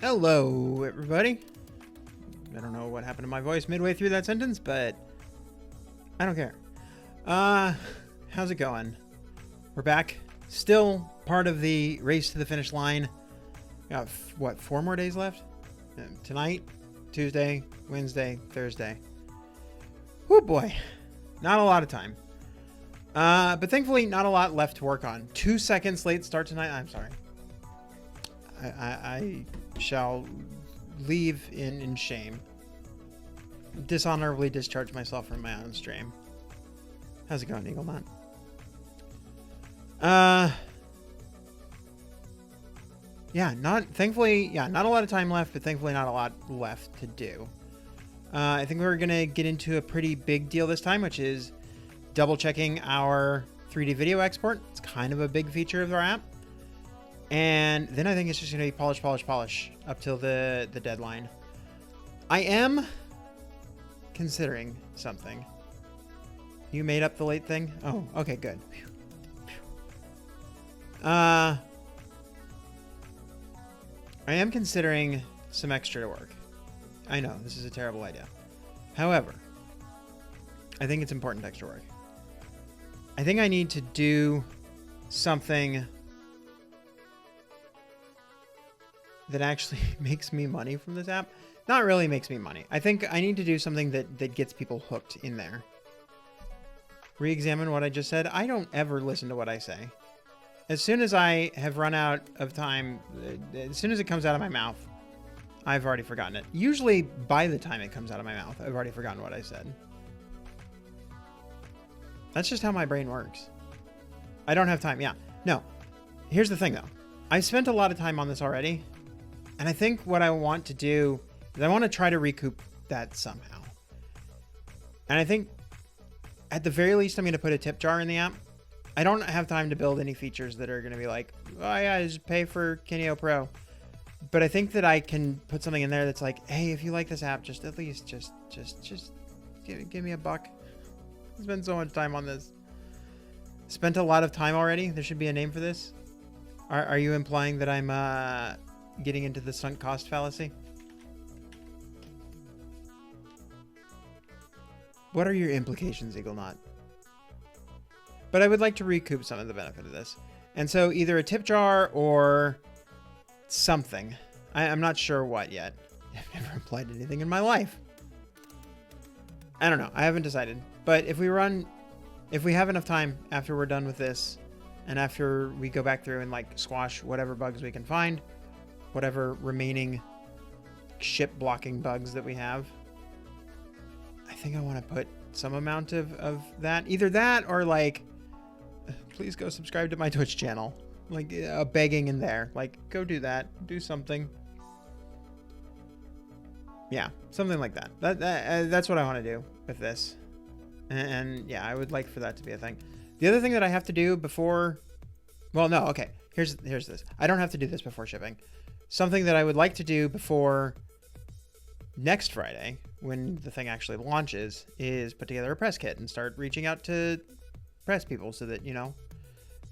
Hello, everybody. I don't know what happened to my voice midway through that sentence, but I don't care. How's it going? We're back. Still part of the race to the finish line. Got, what, 4 more days left? Tonight, Tuesday, Wednesday, Thursday. Oh boy. Not a lot of time. But thankfully, not a lot left to work on. 2 seconds late start tonight. I'm sorry. I shall leave in shame. Dishonorably discharge myself from my own stream. How's it going, Eagle Nut? Yeah, not a lot of time left, but thankfully not a lot left to do. I think we're gonna get into a pretty big deal this time, which is double checking our 3D video export. It's kind of a big feature of our app. And then I think it's just going to be polish up till the deadline. I am considering something. You made up the late thing? Oh, okay, good. I am considering some extra work. I know, this is a terrible idea. However, I think it's important extra work. I think I need to do something that actually makes me money from this app. Not really makes me money. I think I need to do something that gets people hooked in there. Re-examine what I just said. I don't ever listen to what I say. As soon as I have run out of time, as soon as it comes out of my mouth, I've already forgotten it. Usually by the time it comes out of my mouth, I've already forgotten what I said. That's just how my brain works. I don't have time. Yeah. No. Here's the thing though. I've spent a lot of time on this already. And I think what I want to do is I want to try to recoup that somehow. And I think at the very least, I'm going to put a tip jar in the app. I don't have time to build any features that are going to be like, oh yeah, just pay for Kineo Pro. But I think that I can put something in there that's like, hey, if you like this app, just at least just give me $1. I spent so much time on this. Spent a lot of time already. There should be a name for this. Are you implying that I'm getting into the sunk cost fallacy? What are your implications, Eagle Knot? But I would like to recoup some of the benefit of this. And so either a tip jar or something. I'm not sure what yet. I've never applied anything in my life. I don't know. I haven't decided. But if we have enough time after we're done with this, and after we go back through and like squash whatever bugs we can find, whatever remaining ship blocking bugs that we have, I think I want to put some amount of that. Either that or like, please go subscribe to my Twitch channel. Like a begging in there. Like, go do that. Do something. Yeah, something like that. That's what I want to do with this. And yeah, I would like for that to be a thing. The other thing that I have to do before... Well, no, okay. Here's this. I don't have to do this before shipping. Something that I would like to do before next Friday, when the thing actually launches, is put together a press kit and start reaching out to press people so that, you know,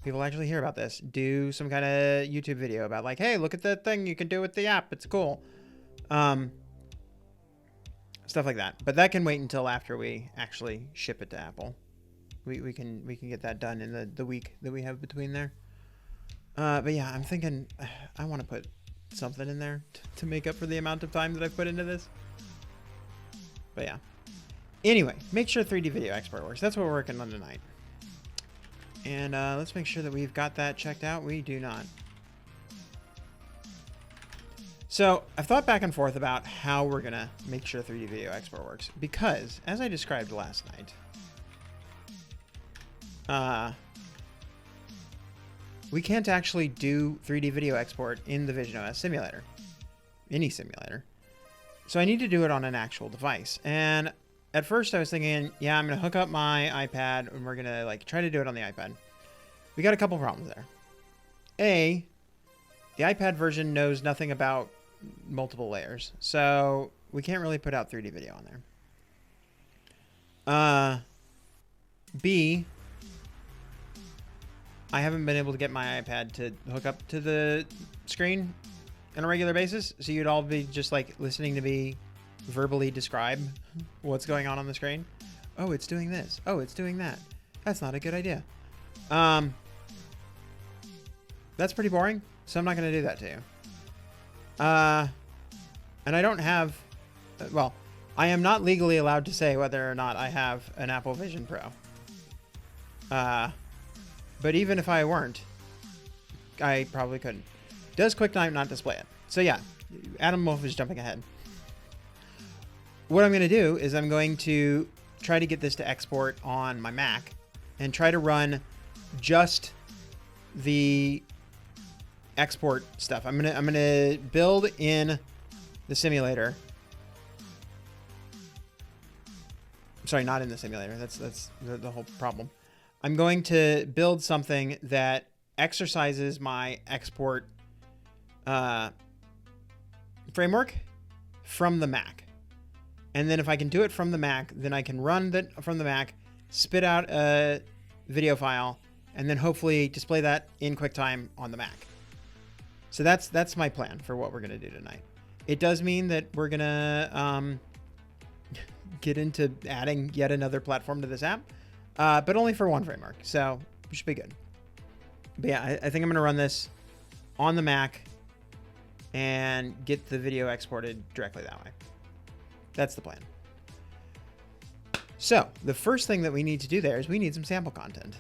people actually hear about this. Do some kind of YouTube video about like, hey, look at the thing you can do with the app. It's cool. Stuff like that. But that can wait until after we actually ship it to Apple. We can get that done in the week that we have between there. But yeah, I'm thinking I want to put something in there to make up for the amount of time that I've put into this. But yeah. Anyway, make sure 3D video export works. That's what we're working on tonight. And let's make sure that we've got that checked out. We do not. So I've thought back and forth about how we're going to make sure 3D video export works. Because, as I described last night, we can't actually do 3D video export in the visionOS simulator. Any simulator. So I need to do it on an actual device. And at first I was thinking, yeah, I'm going to hook up my iPad and we're going to like try to do it on the iPad. We got a couple problems there. A, the iPad version knows nothing about multiple layers. So we can't really put out 3D video on there. B, I haven't been able to get my iPad to hook up to the screen on a regular basis, so you'd all be just like listening to me verbally describe what's going on the screen. Oh, it's doing this. Oh, it's doing that. That's not a good idea. That's pretty boring, so I'm not going to do that to you. And I don't have, well, I am not legally allowed to say whether or not I have an Apple Vision Pro. But even if I weren't, I probably couldn't. Does QuickTime not display it? So yeah, Adam Wolf is jumping ahead. What I'm going to do is I'm going to try to get this to export on my Mac and try to run just the export stuff. I'm gonna build in the simulator. Sorry, not in the simulator. That's the whole problem. I'm going to build something that exercises my export framework from the Mac. And then if I can do it from the Mac, then I can run that from the Mac, spit out a video file, and then hopefully display that in QuickTime on the Mac. So that's my plan for what we're going to do tonight. It does mean that we're going to get into adding yet another platform to this app, but only for one framework. So it should be good. But yeah, I think I'm going to run this on the Mac and get the video exported directly that way. That's the plan. So the first thing that we need to do there is we need some sample content.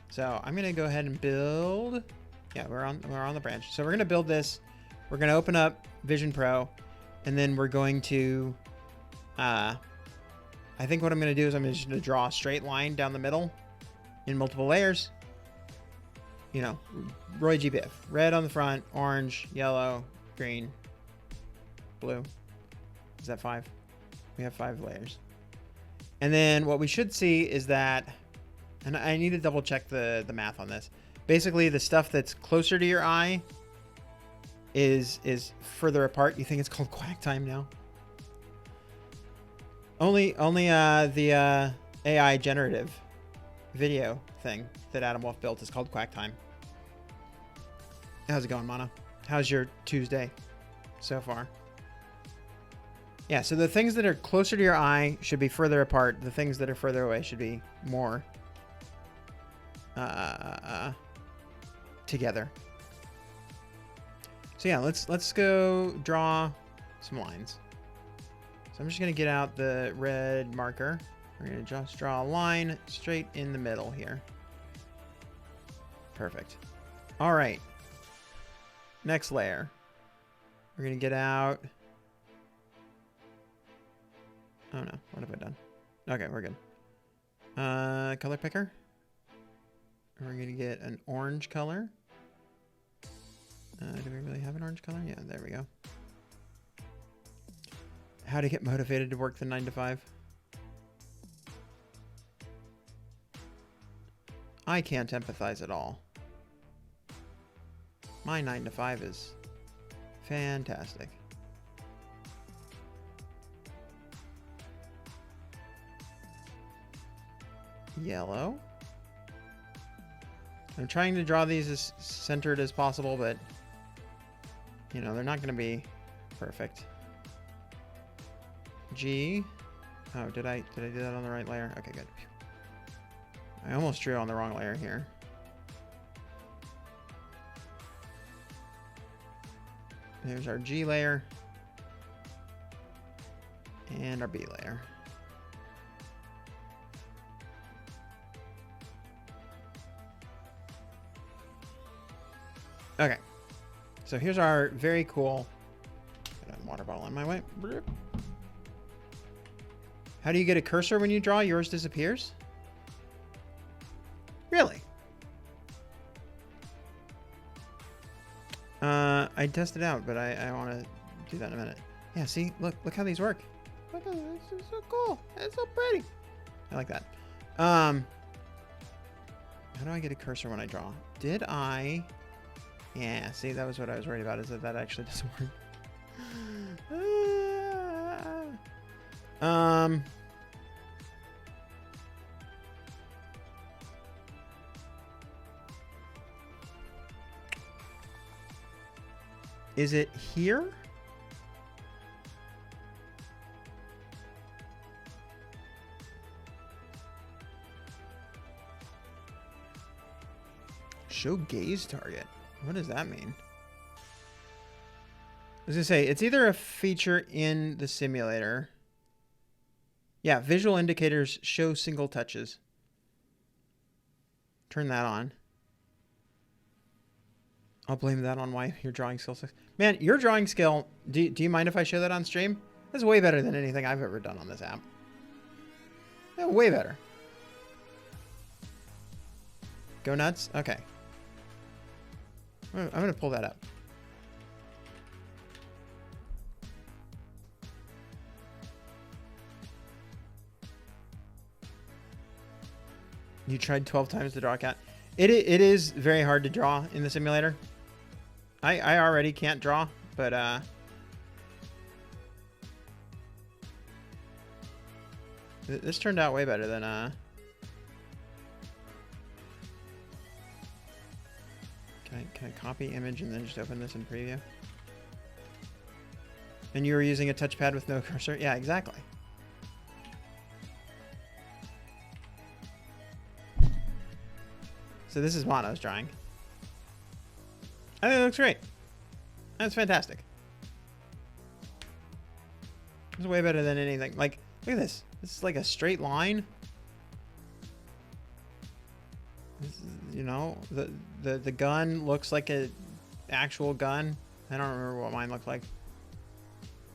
So I'm going to go ahead and build. Yeah, we're on the branch. So we're going to build this. We're going to open up Vision Pro, and then we're going to, I think what I'm going to do is I'm just going to draw a straight line down the middle in multiple layers. You know, Roy G. Biv. Red on the front, orange, yellow, green, blue. Is that 5? We have 5 layers. And then what we should see is that, and I need to double check the math on this. Basically, the stuff that's closer to your eye is further apart. You think it's called quack time now? Only the AI generative video thing that Adam Wolf built is called quack time. How's it going, Mana? How's your Tuesday so far? Yeah, so the things that are closer to your eye should be further apart. The things that are further away should be more together. So yeah, let's go draw some lines. So I'm just gonna get out the red marker. We're gonna just draw a line straight in the middle here. Perfect. All right. Next layer. We're gonna get out. Oh no, what have I done? Okay, we're good. Color picker. We're gonna get an orange color. Do we really have an orange color? Yeah, there we go. How to get motivated to work the 9 to 5. I can't empathize at all. My 9 to 5 is fantastic. Yellow. I'm trying to draw these as centered as possible, but you know, they're not going to be perfect. G. Oh, did I do that on the right layer? Okay, good. I almost drew on the wrong layer here. There's our G layer and our B layer. Okay, so here's our very cool. Got a water bottle in my way. How do you get a cursor when you draw? Yours disappears? Really? I tested out, but I want to do that in a minute. Yeah, see, look how these work. Look, it's so cool. It's so pretty. I like that. How do I get a cursor when I draw? Did I? Yeah, see, that was what I was worried about, is that actually doesn't work. Is it here? Show gaze target. What does that mean? I was gonna say, it's either a feature in the simulator. Yeah, visual indicators show single touches. Turn that on. I'll blame that on why your drawing skill sucks. Man, your drawing skill, do you mind if I show that on stream? That's way better than anything I've ever done on this app. Yeah, way better. Go nuts? Okay. I'm going to pull that up. You tried 12 times to draw a cat. It is very hard to draw in the simulator. I already can't draw, but this turned out way better than Can I copy image and then just open this in preview? And you were using a touchpad with no cursor? Yeah, exactly. So this is Mono's drawing. I think it looks great. That's fantastic. It's way better than anything. Like, look at this. This is like a straight line. This is, you know, the gun looks like an actual gun. I don't remember what mine looked like.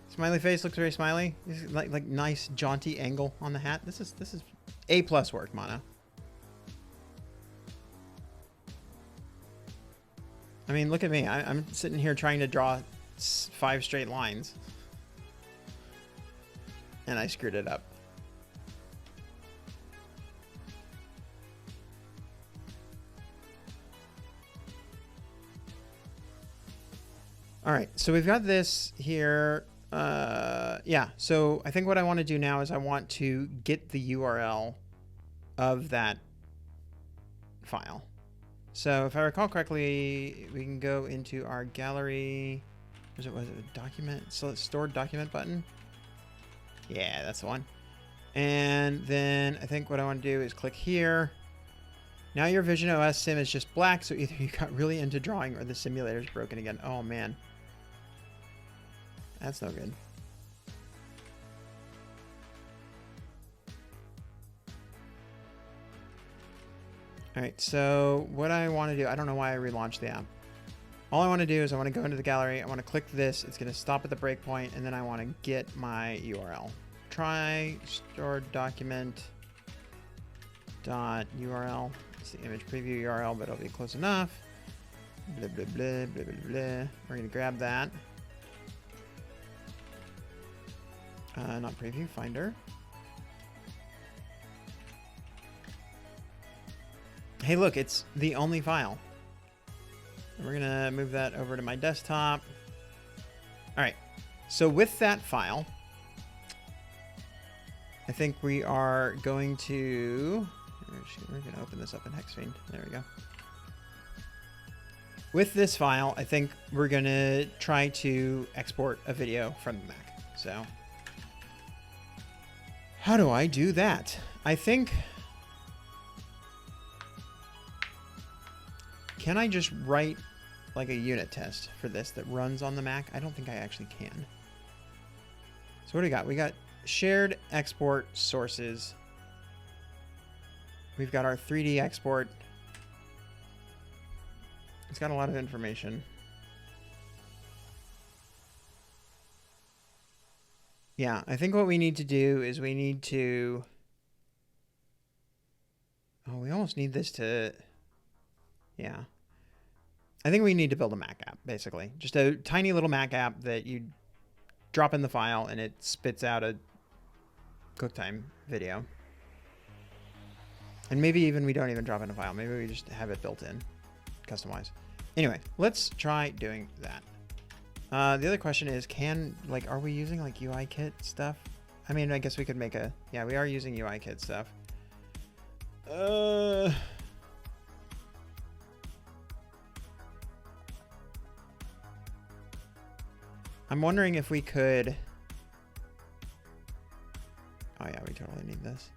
Smiley face looks very smiley. This is like nice jaunty angle on the hat. This is A+ work, Mono. I mean, look at me. I'm sitting here trying to draw 5 straight lines. And I screwed it up. All right, so we've got this here. Yeah, so I think what I want to do now is I want to get the URL of that file. So if I recall correctly, we can go into our gallery. Was it a document? So stored document button. Yeah, that's the one. And then I think what I want to do is click here. Now your visionOS sim is just black, so either you got really into drawing or the simulator's broken again. Oh man. That's no good. All right, so what I want to do, I don't know why I relaunched the app. All I want to do is I want to go into the gallery. I want to click this. It's going to stop at the breakpoint, and then I want to get my URL. Try stored document dot URL. It's the image preview URL, but it'll be close enough. Blah, blah, blah, blah, blah, blah. We're going to grab that. Not preview, Finder. Hey, look, it's the only file. We're going to move that over to my desktop. All right. So with that file, I think we are going to... We're going to open this up in Hexfiend. There we go. With this file, I think we're going to try to export a video from the Mac. So how do I do that? I think... Can I just write like a unit test for this that runs on the Mac? I don't think I actually can. So what do we got? We got shared export sources. We've got our 3D export. It's got a lot of information. Yeah, I think what we need to do is we need to... Oh, we almost need this to... Yeah. I think we need to build a Mac app, basically. Just a tiny little Mac app that you drop in the file and it spits out a QuickTime video. And maybe even we don't even drop in a file. Maybe we just have it built in, customized. Anyway, let's try doing that. The other question is, are we using like UIKit stuff? I mean, I guess we could make a, yeah, we are using UIKit stuff. I'm wondering if we could... Oh yeah, we totally need this.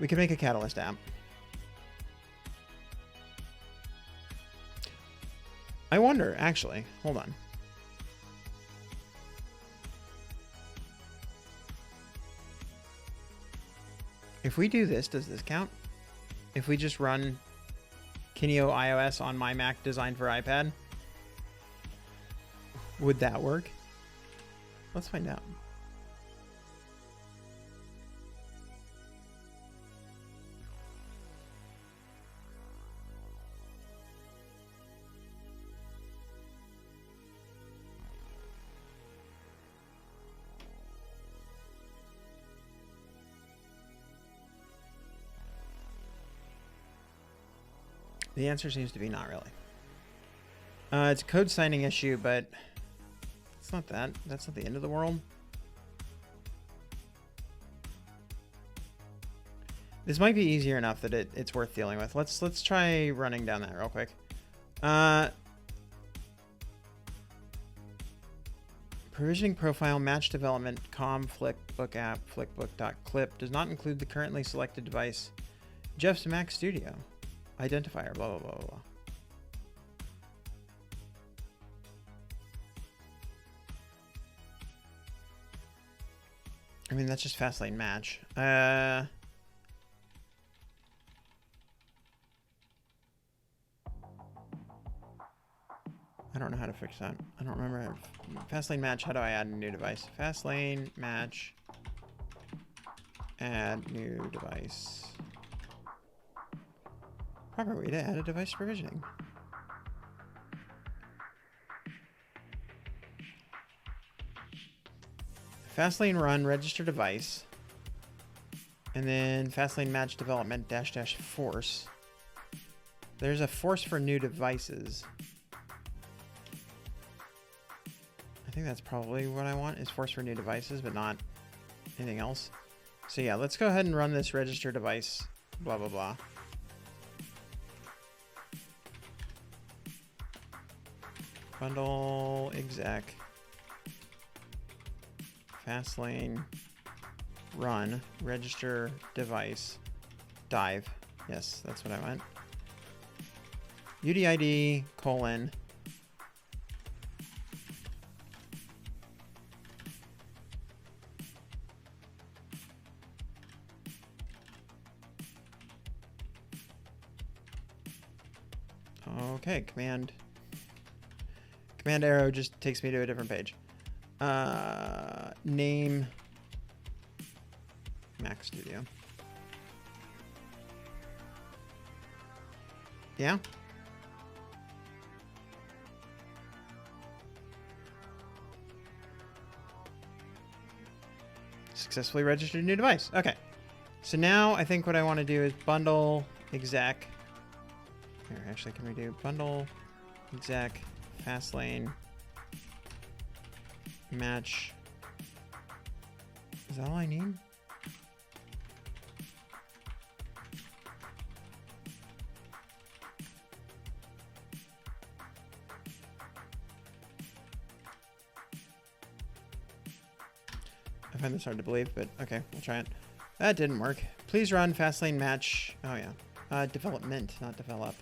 We could make a Catalyst app. I wonder, actually. Hold on. If we do this, does this count? If we just run Kineo iOS on my Mac designed for iPad, would that work? Let's find out. The answer seems to be not really. It's a code signing issue, but it's not that. That's not the end of the world. This might be easier enough that it's worth dealing with. Let's try running down that real quick. Provisioning profile, match development, com, flickbook app, flickbook.clip does not include the currently selected device. Jeff's Mac Studio. Identifier, blah, blah, blah, blah. I mean, that's just Fastlane match. I don't know how to fix that. I don't remember. Fastlane match, how do I add a new device? Fastlane match, add new device. Proper way to add a device provisioning. Fastlane run, register device. And then Fastlane match development -- force. There's a force for new devices. I think that's probably what I want, is force for new devices, but not anything else. So yeah, let's go ahead and run this register device, blah, blah, blah. Bundle exec Fastlane run register device dive. Yes, that's what I meant. UDID : okay, command arrow just takes me to a different page. Name Mac Studio. Yeah. Successfully registered a new device. Okay. So now I think what I want to do is bundle exec. Here, actually, can we do bundle exec Fastlane match? Is that all I need? I find this hard to believe, but okay, we'll try it. That didn't work. Please run Fastlane match. Oh yeah. Development, not develop.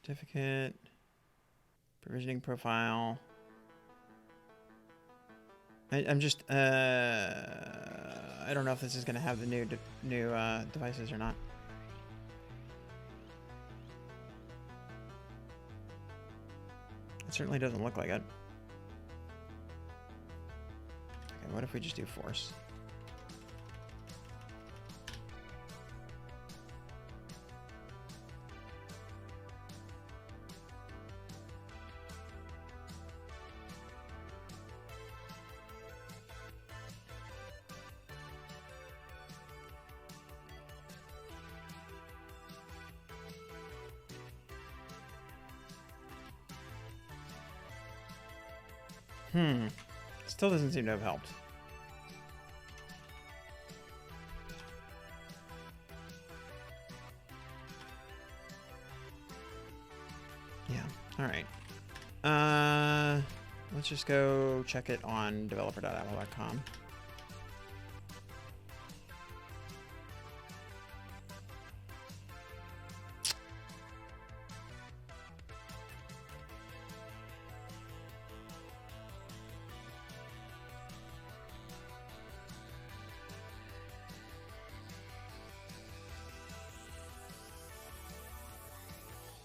Certificate, provisioning profile. I'm just, I don't know if this is going to have the new devices or not. It certainly doesn't look like it. Okay, what if we just do force? Still doesn't seem to have helped. Yeah, alright. Let's just go check it on developer.apple.com.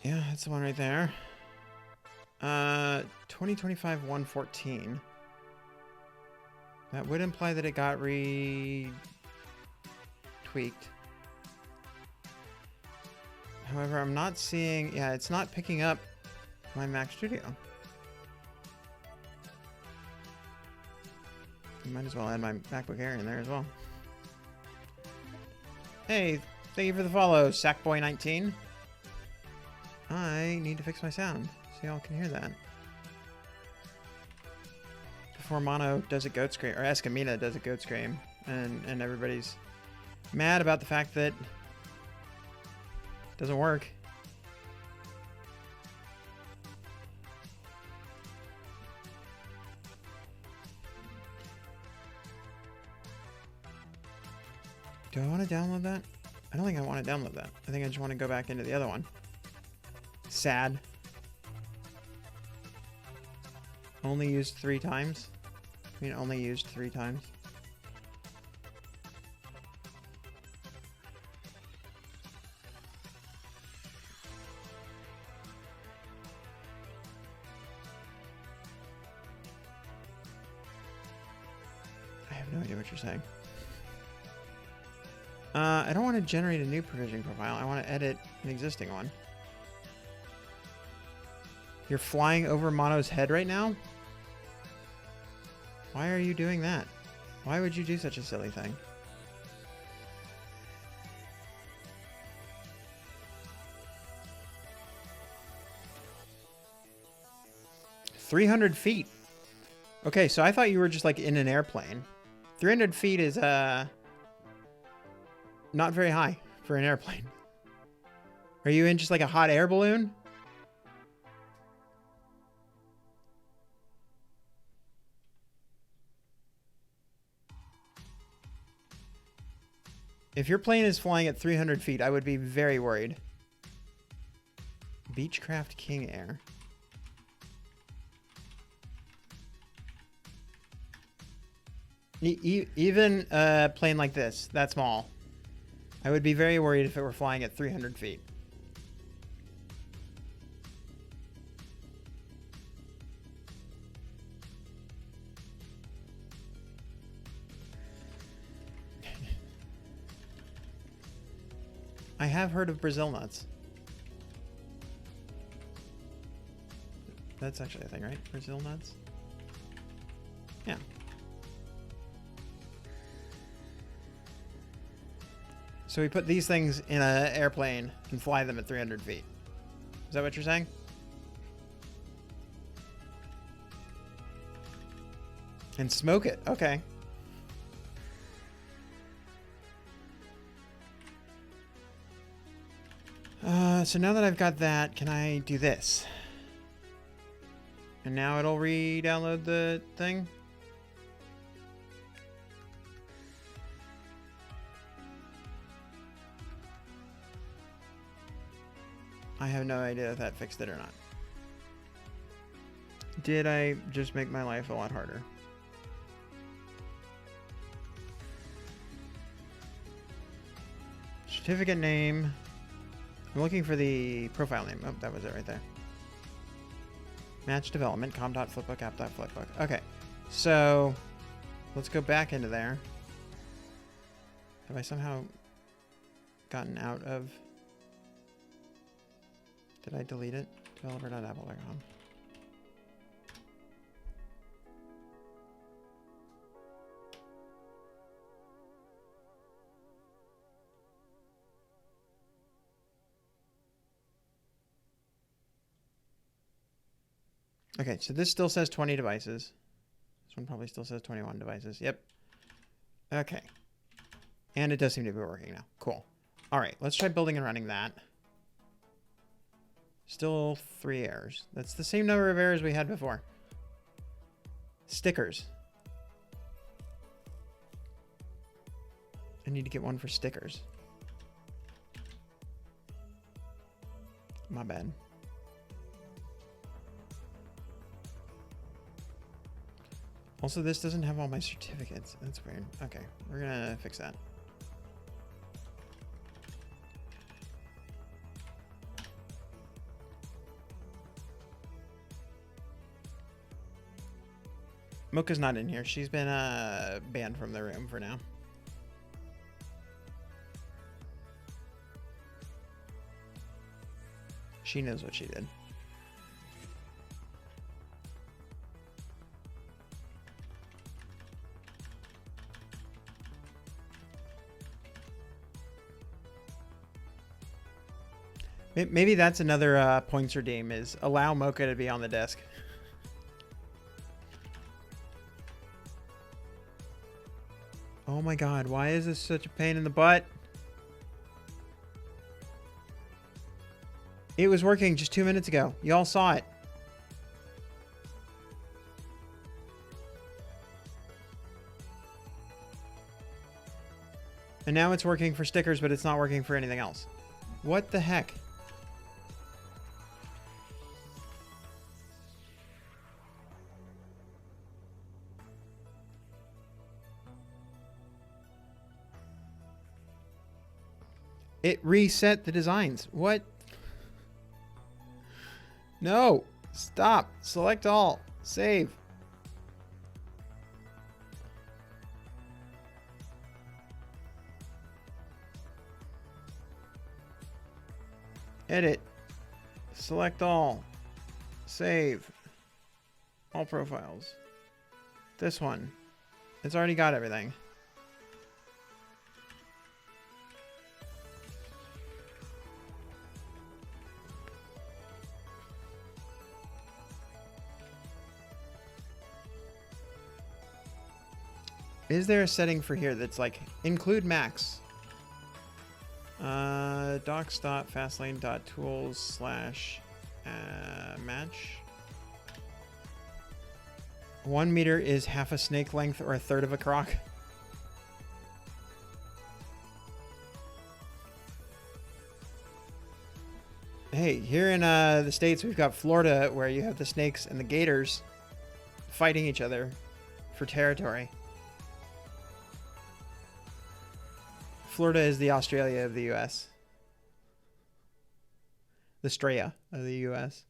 Yeah, that's the one right there. 2025-114. That would imply that it got tweaked. However, I'm not seeing... Yeah, it's not picking up my Mac Studio. I might as well add my MacBook Air in there as well. Hey, thank you for the follow, Sackboy19. I need to fix my sound so y'all can hear that. Before Mono does a goat scream, or Escamina does a goat scream, and everybody's mad about the fact that it doesn't work. Do I want to download that? I don't think I want to download that. I think I just want to go back into the other one. Sad. Only used 3 times? I mean, only used 3 times. I have no idea what you're saying. I don't want to generate a new provisioning profile. I want to edit an existing one. You're flying over Mono's head right now? Why are you doing that? Why would you do such a silly thing? "300 feet. Okay, so I thought you were just like in an airplane. 300 feet is not very high for an airplane. Are you in just like a hot air balloon? If your plane is flying at 300 feet, I would be very worried. Beechcraft King Air. Even a plane like this, that small, I would be very worried if it were flying at 300 feet. I have heard of Brazil nuts. That's actually a thing, right? Brazil nuts? Yeah. So we put these things in an airplane and fly them at 300 feet. Is that what you're saying? And smoke it. Okay. So now that I've got that, can I do this? And now it'll re-download the thing? I have no idea if that fixed it or not. Did I just make my life a lot harder? Certificate name. I'm looking for the profile name. Oh, that was it right there. Match development, com.flipbook, app.flipbook. Okay, so let's go back into there. Have I somehow gotten out of... Did I delete it? Developer.apple.com. Okay, so this still says 20 devices. This one probably still says 21 devices. Yep. Okay. And it does seem to be working now. Cool. All right, let's try building and running that. Still 3 errors. That's the same number of errors we had before. Stickers. I need to get one for stickers. My bad. Also, this doesn't have all my certificates. That's weird. Okay, we're gonna fix that. Mocha's not in here. She's been banned from the room for now. She knows what she did. Maybe that's another points redeem is allow Mocha to be on the desk. Oh my god, why is this such a pain in the butt? It was working just 2 minutes ago. Y'all saw it. And now it's working for stickers, but it's not working for anything else. What the heck? It reset the designs. What? No. Stop. Select all. Save. Edit. Select all. Save. All profiles. This one. It's already got everything. Is there a setting for here that's like include max? Docs.fastlane.tools/match. 1 meter is half a snake length or a third of a croc. Hey, here in the States, we've got Florida where you have the snakes and the gators fighting each other for territory. Florida is the Australia of the U.S. The Straya of the U.S.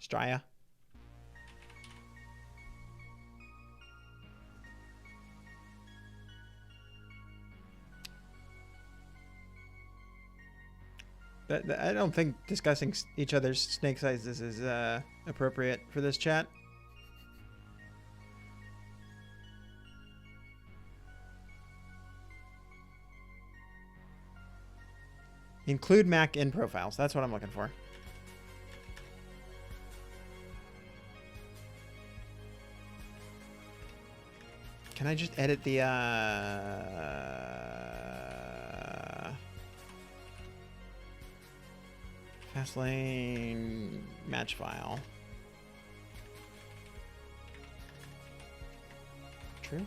Straya. I don't think discussing each other's snake sizes is appropriate for this chat. Include Mac in profiles. That's what I'm looking for. Can I just edit the Fastlane match file? True.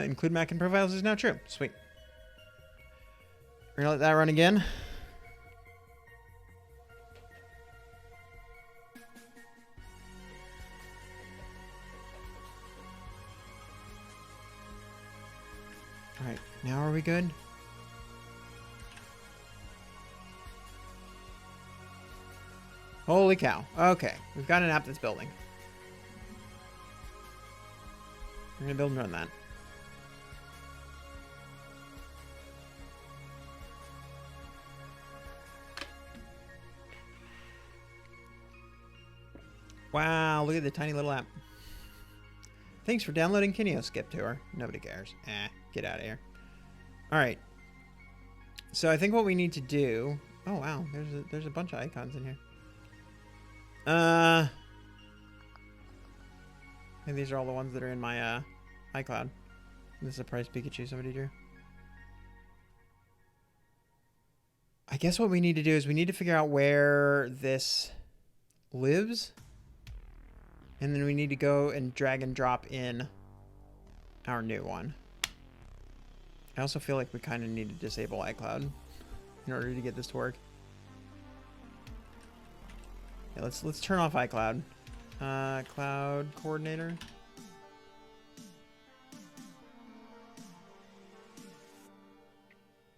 Include Mac in profiles is now true. Sweet. We're gonna let that run again. All right, now are we good? Holy cow. Okay, we've got an app that's building. We're gonna build and run that. Wow, look at the tiny little app. Thanks for downloading Kineo Skip Tour. Nobody cares. Get out of here. All right. So I think what we need to do... Oh, wow. There's a bunch of icons in here. And these are all the ones that are in my iCloud. This is a prize Pikachu somebody drew. I guess what we need to do is we need to figure out where this lives. And then we need to go and drag and drop in our new one. I also feel like we kind of need to disable iCloud in order to get this to work. Yeah, let's turn off iCloud. Cloud coordinator.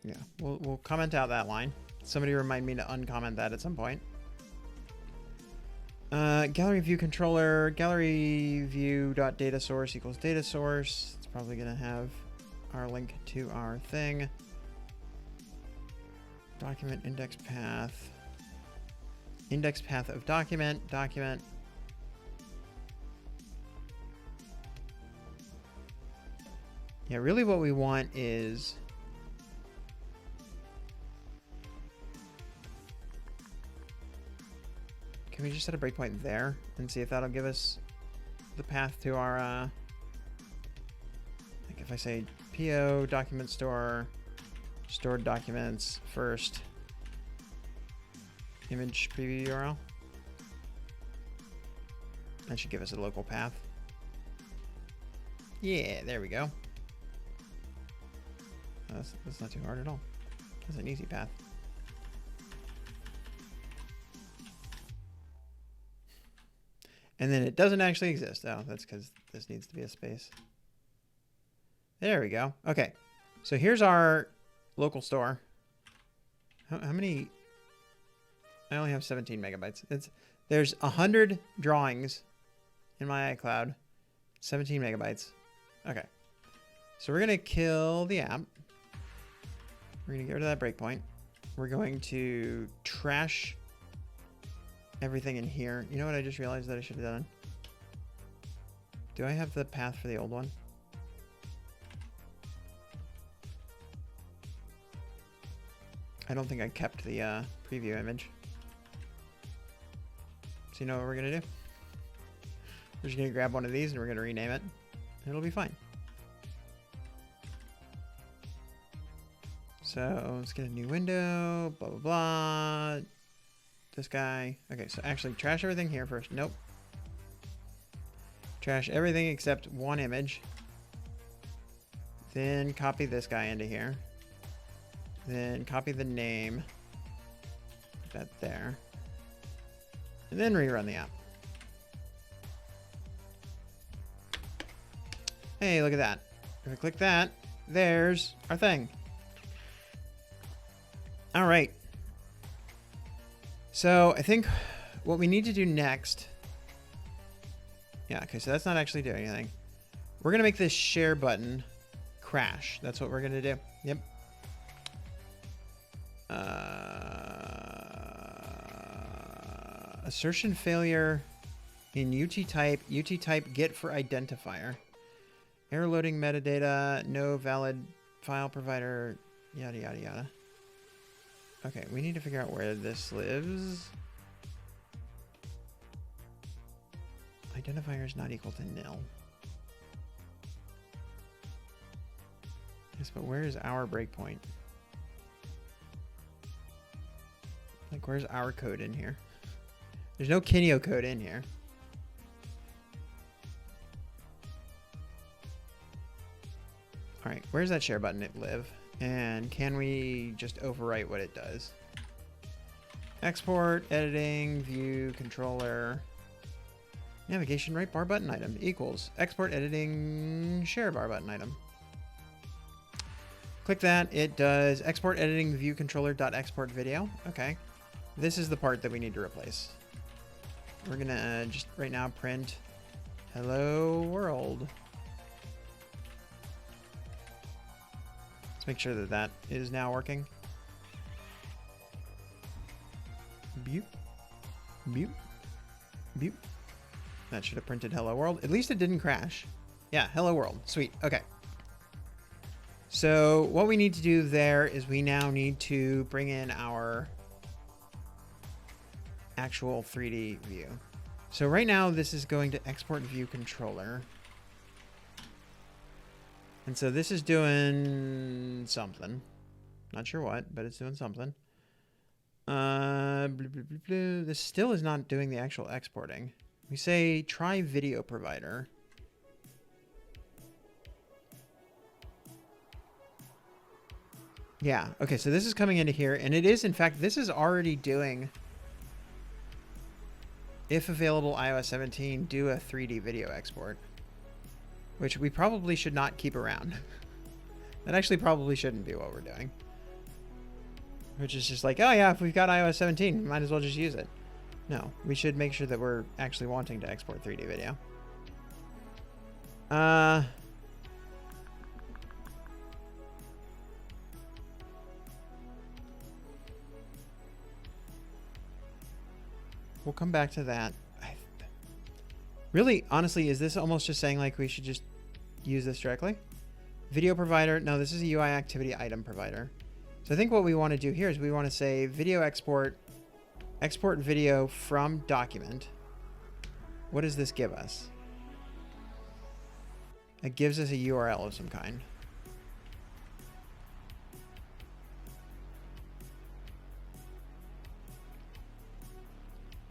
Yeah, we'll comment out that line. Somebody remind me to uncomment that at some point. Gallery view controller, gallery view dot data source equals data source. It's probably gonna have our link to our thing. Document index path. Index path of document. Document. Yeah, really what we want is... Can we just set a breakpoint there and see if that'll give us the path to our... like if I say PO document store, stored documents first, image preview URL. That should give us a local path. Yeah, there we go. That's not too hard at all. That's an easy path. And then it doesn't actually exist. Oh, that's because this needs to be a space. There we go. Okay. So here's our local store. How many? I only have 17 megabytes. There's 100 drawings in my iCloud. 17 megabytes. Okay. So we're going to kill the app. We're going to get rid of that breakpoint. We're going to trash everything in here. You know what I just realized that I should have done? Do I have the path for the old one? I don't think I kept the preview image. So you know what we're going to do? We're just going to grab one of these and we're going to rename it. It'll be fine. So let's get a new window, blah, blah, blah. This guy. Okay, so actually trash everything here first. Nope. Trash everything except one image. Then copy this guy into here. Then copy the name. Put that there. And then rerun the app. Hey, look at that. If I click that, there's our thing. All right. So I think what we need to do next... Yeah, okay, so that's not actually doing anything. We're going to make this share button crash. That's what we're going to do. Yep. Assertion failure in UT type get for identifier. Error loading metadata, no valid file provider, yada, yada, yada. Okay, we need to figure out where this lives. Identifier is not equal to nil. Yes, but where is our breakpoint? Like, where's our code in here? There's no Kineo code in here. All right, where's that share button live? And can we just overwrite what it does? Export, editing, view, controller, navigation, right bar button item equals export, editing, share bar button item. Click that. It does export, editing, view, controller dot export video. Okay. This is the part that we need to replace. We're going to just right now print hello world. Let's make sure that that is now working. Beep. Beep. Beep. That should have printed hello world. At least it didn't crash. Yeah, hello world. Sweet. Okay. So what we need to do there is we now need to bring in our actual 3D view. So right now this is going to export view controller. And so this is doing something. Not sure what, but it's doing something. This still is not doing the actual exporting. We say try video provider. Yeah, okay, so this is coming into here, and it is, in fact, this is already doing, if available iOS 17, do a 3D video export, which we probably should not keep around. That actually probably shouldn't be what we're doing. Which is just like, oh yeah, if we've got iOS 17, might as well just use it. No, we should make sure that we're actually wanting to export 3D video. We'll come back to that. Really, honestly, is this almost just saying like we should just use this directly? Video provider. No, this is a UI activity item provider. So I think what we want to do here is we want to say video export video from document. What does this give us? It gives us a URL of some kind.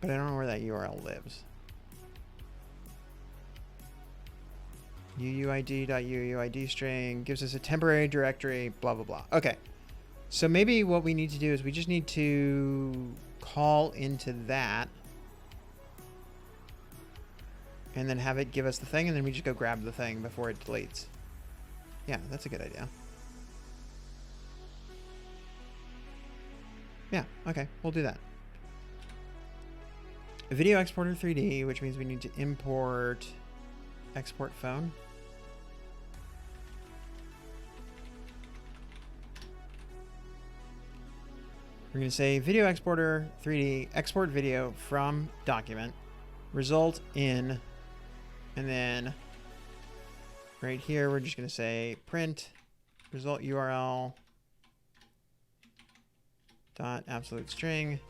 But I don't know where that URL lives. uuid.uuid string gives us a temporary directory, blah, blah, blah. Okay. So maybe what we need to do is we just need to call into that and then have it give us the thing, and then we just go grab the thing before it deletes. Yeah, that's a good idea. Yeah, okay, we'll do that. Video exporter 3D, which means we need to import export phone. We're going to say video exporter 3D export video from document result in, and then right here we're just going to say print result URL dot absolute string.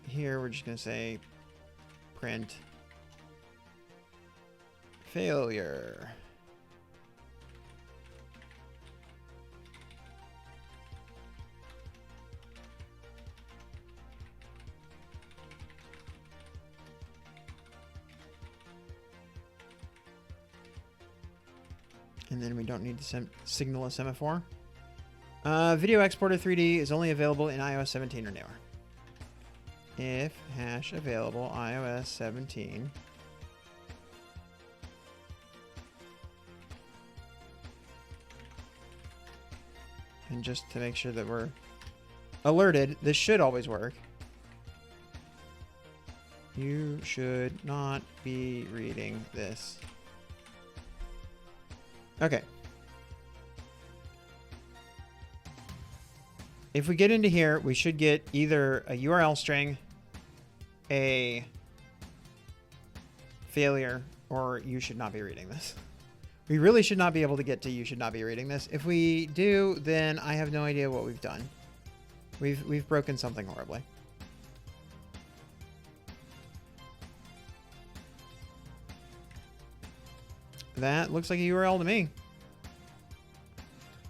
Here we're just going to say print failure. And then we don't need to signal a semaphore. Video exporter 3D is only available in iOS 17 or newer. If hash available iOS 17. And just to make sure that we're alerted, this should always work. You should not be reading this. Okay. If we get into here, we should get either a URL string, a failure, or you should not be reading this. We really should not be able to get to you should not be reading this. If we do, then I have no idea what we've done. We've broken something horribly. That looks like a URL to me.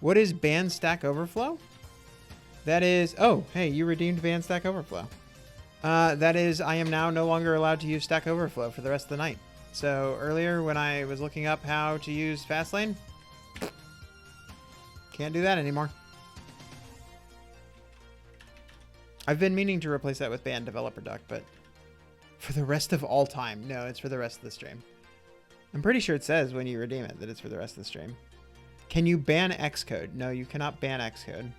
What is ban stack overflow? That is, oh, hey, you redeemed ban stack overflow. That is, I am now no longer allowed to use Stack Overflow for the rest of the night. So earlier when I was looking up how to use Fastlane, can't do that anymore. I've been meaning to replace that with ban developer duck, but for the rest of all time. No, it's for the rest of the stream. I'm pretty sure it says when you redeem it that it's for the rest of the stream. Can you ban Xcode? No, you cannot ban Xcode.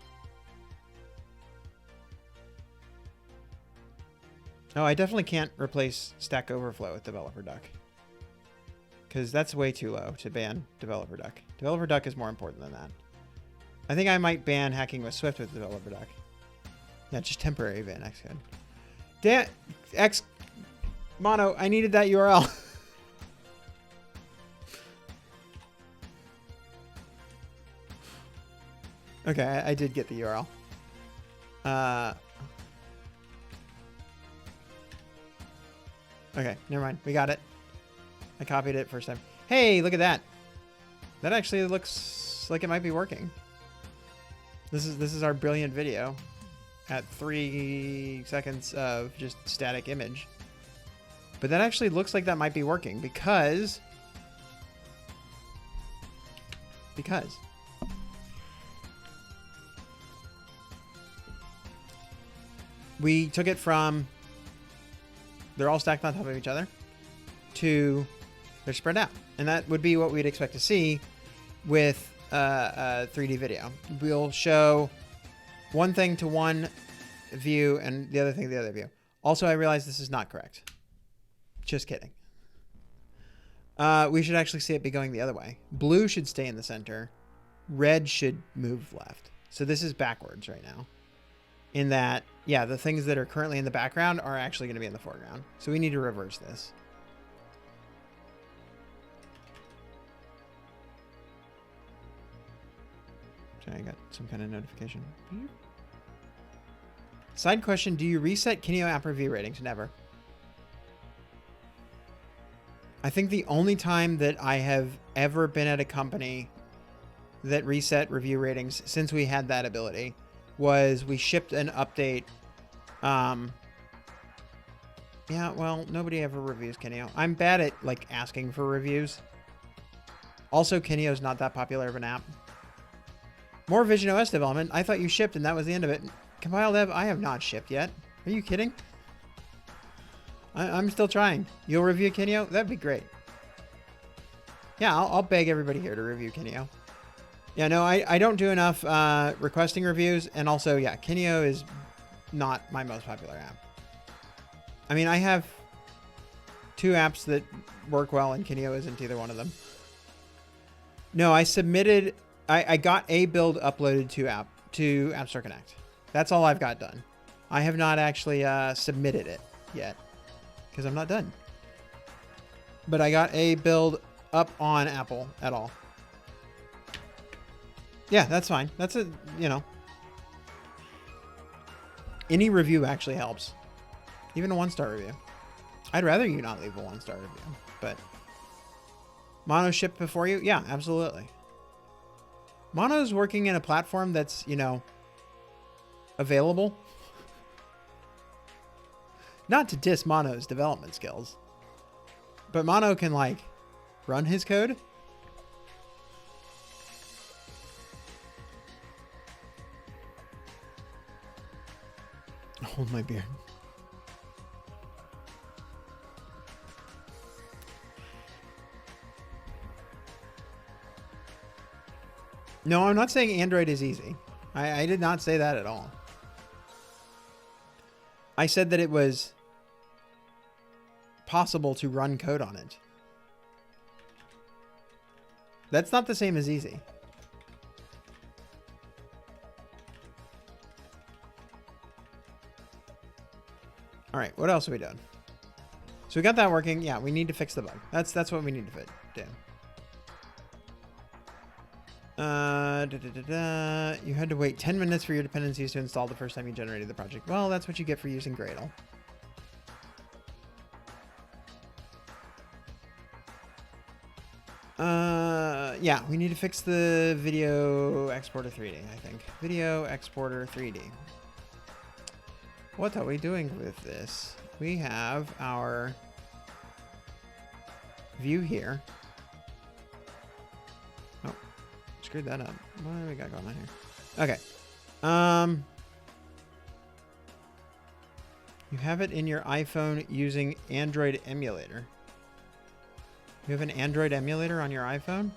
Oh, I definitely can't replace Stack Overflow with Developer Duck, because that's way too low to ban Developer Duck. Developer Duck is more important than that. I think I might ban hacking with Swift with Developer Duck. Yeah, just temporary ban Xcode. Damn, X Mono, I needed that URL. Okay, I did get the URL. Okay, never mind. We got it. I copied it first time. Hey, look at that. That actually looks like it might be working. This is our brilliant video at 3 seconds of just static image. But that actually looks like that might be working because we took it from they're all stacked on top of each other to they're spread out. And that would be what we'd expect to see with a 3D video. We'll show one thing to one view and the other thing to the other view. Also, I realize this is not correct. Just kidding. We should actually see it be going the other way. Blue should stay in the center. Red should move left. So this is backwards right now. In that, yeah, the things that are currently in the background are actually going to be in the foreground. So we need to reverse this. Sorry, I got some kind of notification. Side question, do you reset Kineo app review ratings? Never. I think the only time that I have ever been at a company that reset review ratings since we had that ability was we shipped an update. Yeah, well, nobody ever reviews Kineo. I'm bad at like asking for reviews. Also, Kineo's not that popular of an app. More visionOS development. I thought you shipped and that was the end of it. Compile dev, I have not shipped yet. Are you kidding? I'm still trying. You'll review Kineo? That'd be great. Yeah, I'll beg everybody here to review Kineo. Yeah, no, I don't do enough requesting reviews. And also, yeah, Kineo is not my most popular app. I mean, I have 2 apps that work well and Kineo isn't either one of them. No, I submitted... I got a build uploaded to App Store Connect. That's all I've got done. I have not actually submitted it yet because I'm not done. But I got a build up on Apple at all. Yeah, that's fine. That's a, you know. Any review actually helps. Even a 1-star review. I'd rather you not leave a 1-star review, but Mono shipped before you? Yeah, absolutely. Mono's working in a platform that's, you know, available. Not to diss Mono's development skills, but Mono can, like, run his code. Hold my beer. No, I'm not saying Android is easy. I did not say that at all. I said that it was possible to run code on it. That's not the same as easy. All right, what else have we done? So we got that working. Yeah, we need to fix the bug. That's what we need to do. You had to wait 10 minutes for your dependencies to install the first time you generated the project. Well, that's what you get for using Gradle. Yeah, we need to fix the video exporter 3D, I think. Video exporter 3D. What are we doing with this? We have our view here. Oh, screwed that up. What do we got going on here? Okay. You have it in your iPhone using Android emulator. You have an Android emulator on your iPhone?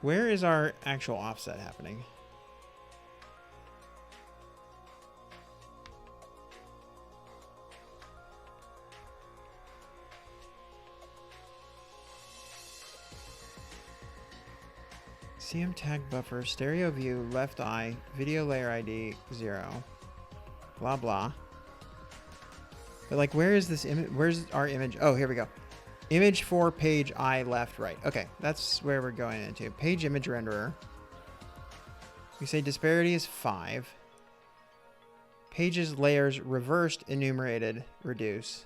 Where is our actual offset happening? CM tag buffer, stereo view, left eye, video layer ID 0, blah blah. But like, where is this image? Where's our image? Oh, here we go. Image for page I left right. Okay, that's where we're going into. Page image renderer. We say disparity is 5. Pages layers reversed enumerated reduce.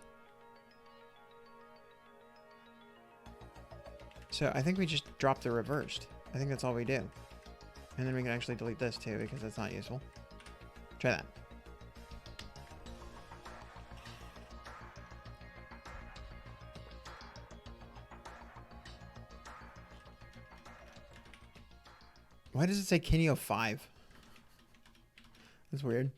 So I think we just drop the reversed. I think that's all we do. And then we can actually delete this too because that's not useful. Try that. Why does it say Kineo 5? That's weird.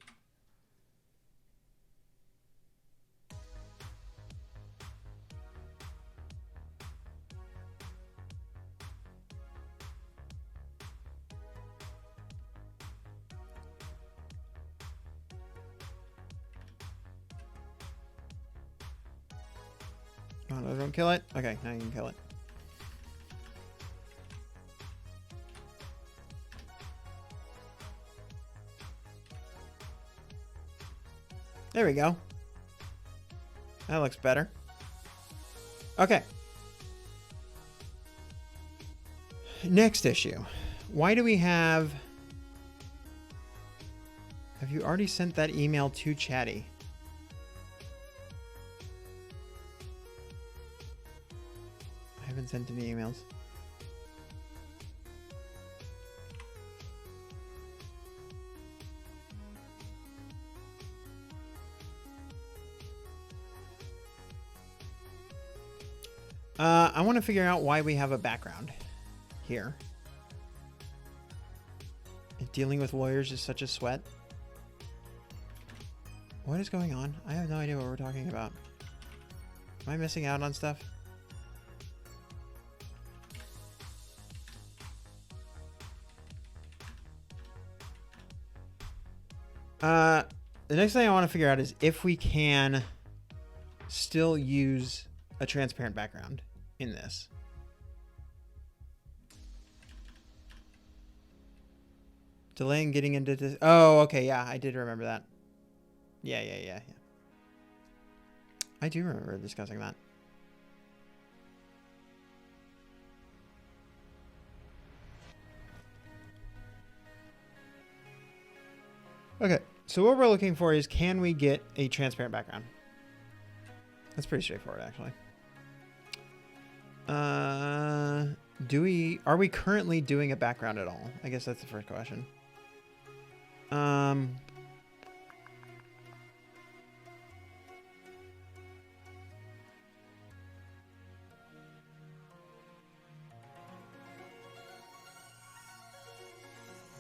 Oh, no, don't kill it. Okay, now you can kill it. There we go. That looks better. Okay. Next issue. Why do we have... Have you already sent that email to Chatty? I haven't sent any emails. I want to figure out why we have a background here. If dealing with lawyers is such a sweat. What is going on? I have no idea what we're talking about. Am I missing out on stuff? The next thing I want to figure out is if we can still use a transparent background in this. Delaying getting into this. Oh, okay. Yeah, I did remember that. Yeah. I do remember discussing that. Okay, so what we're looking for is, can we get a transparent background? That's pretty straightforward, actually. Are we currently doing a background at all? I guess that's the first question.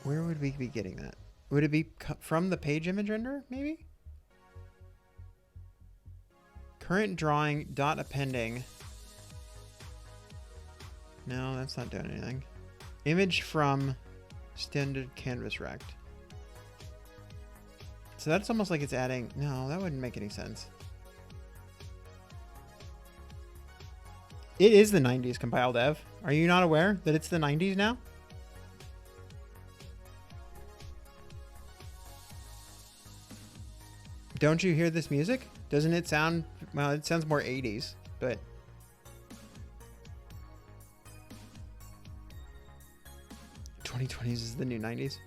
Where would we be getting that? Would it be from the page image renderer, maybe? Current drawing dot appending. No, that's not doing anything. Image from standard canvas rect. So that's almost like it's adding... No, that wouldn't make any sense. It is the 90s compile dev. Are you not aware that it's the 90s now? Don't you hear this music? Doesn't it sound... Well, it sounds more 80s, but... '20s is the new 90s.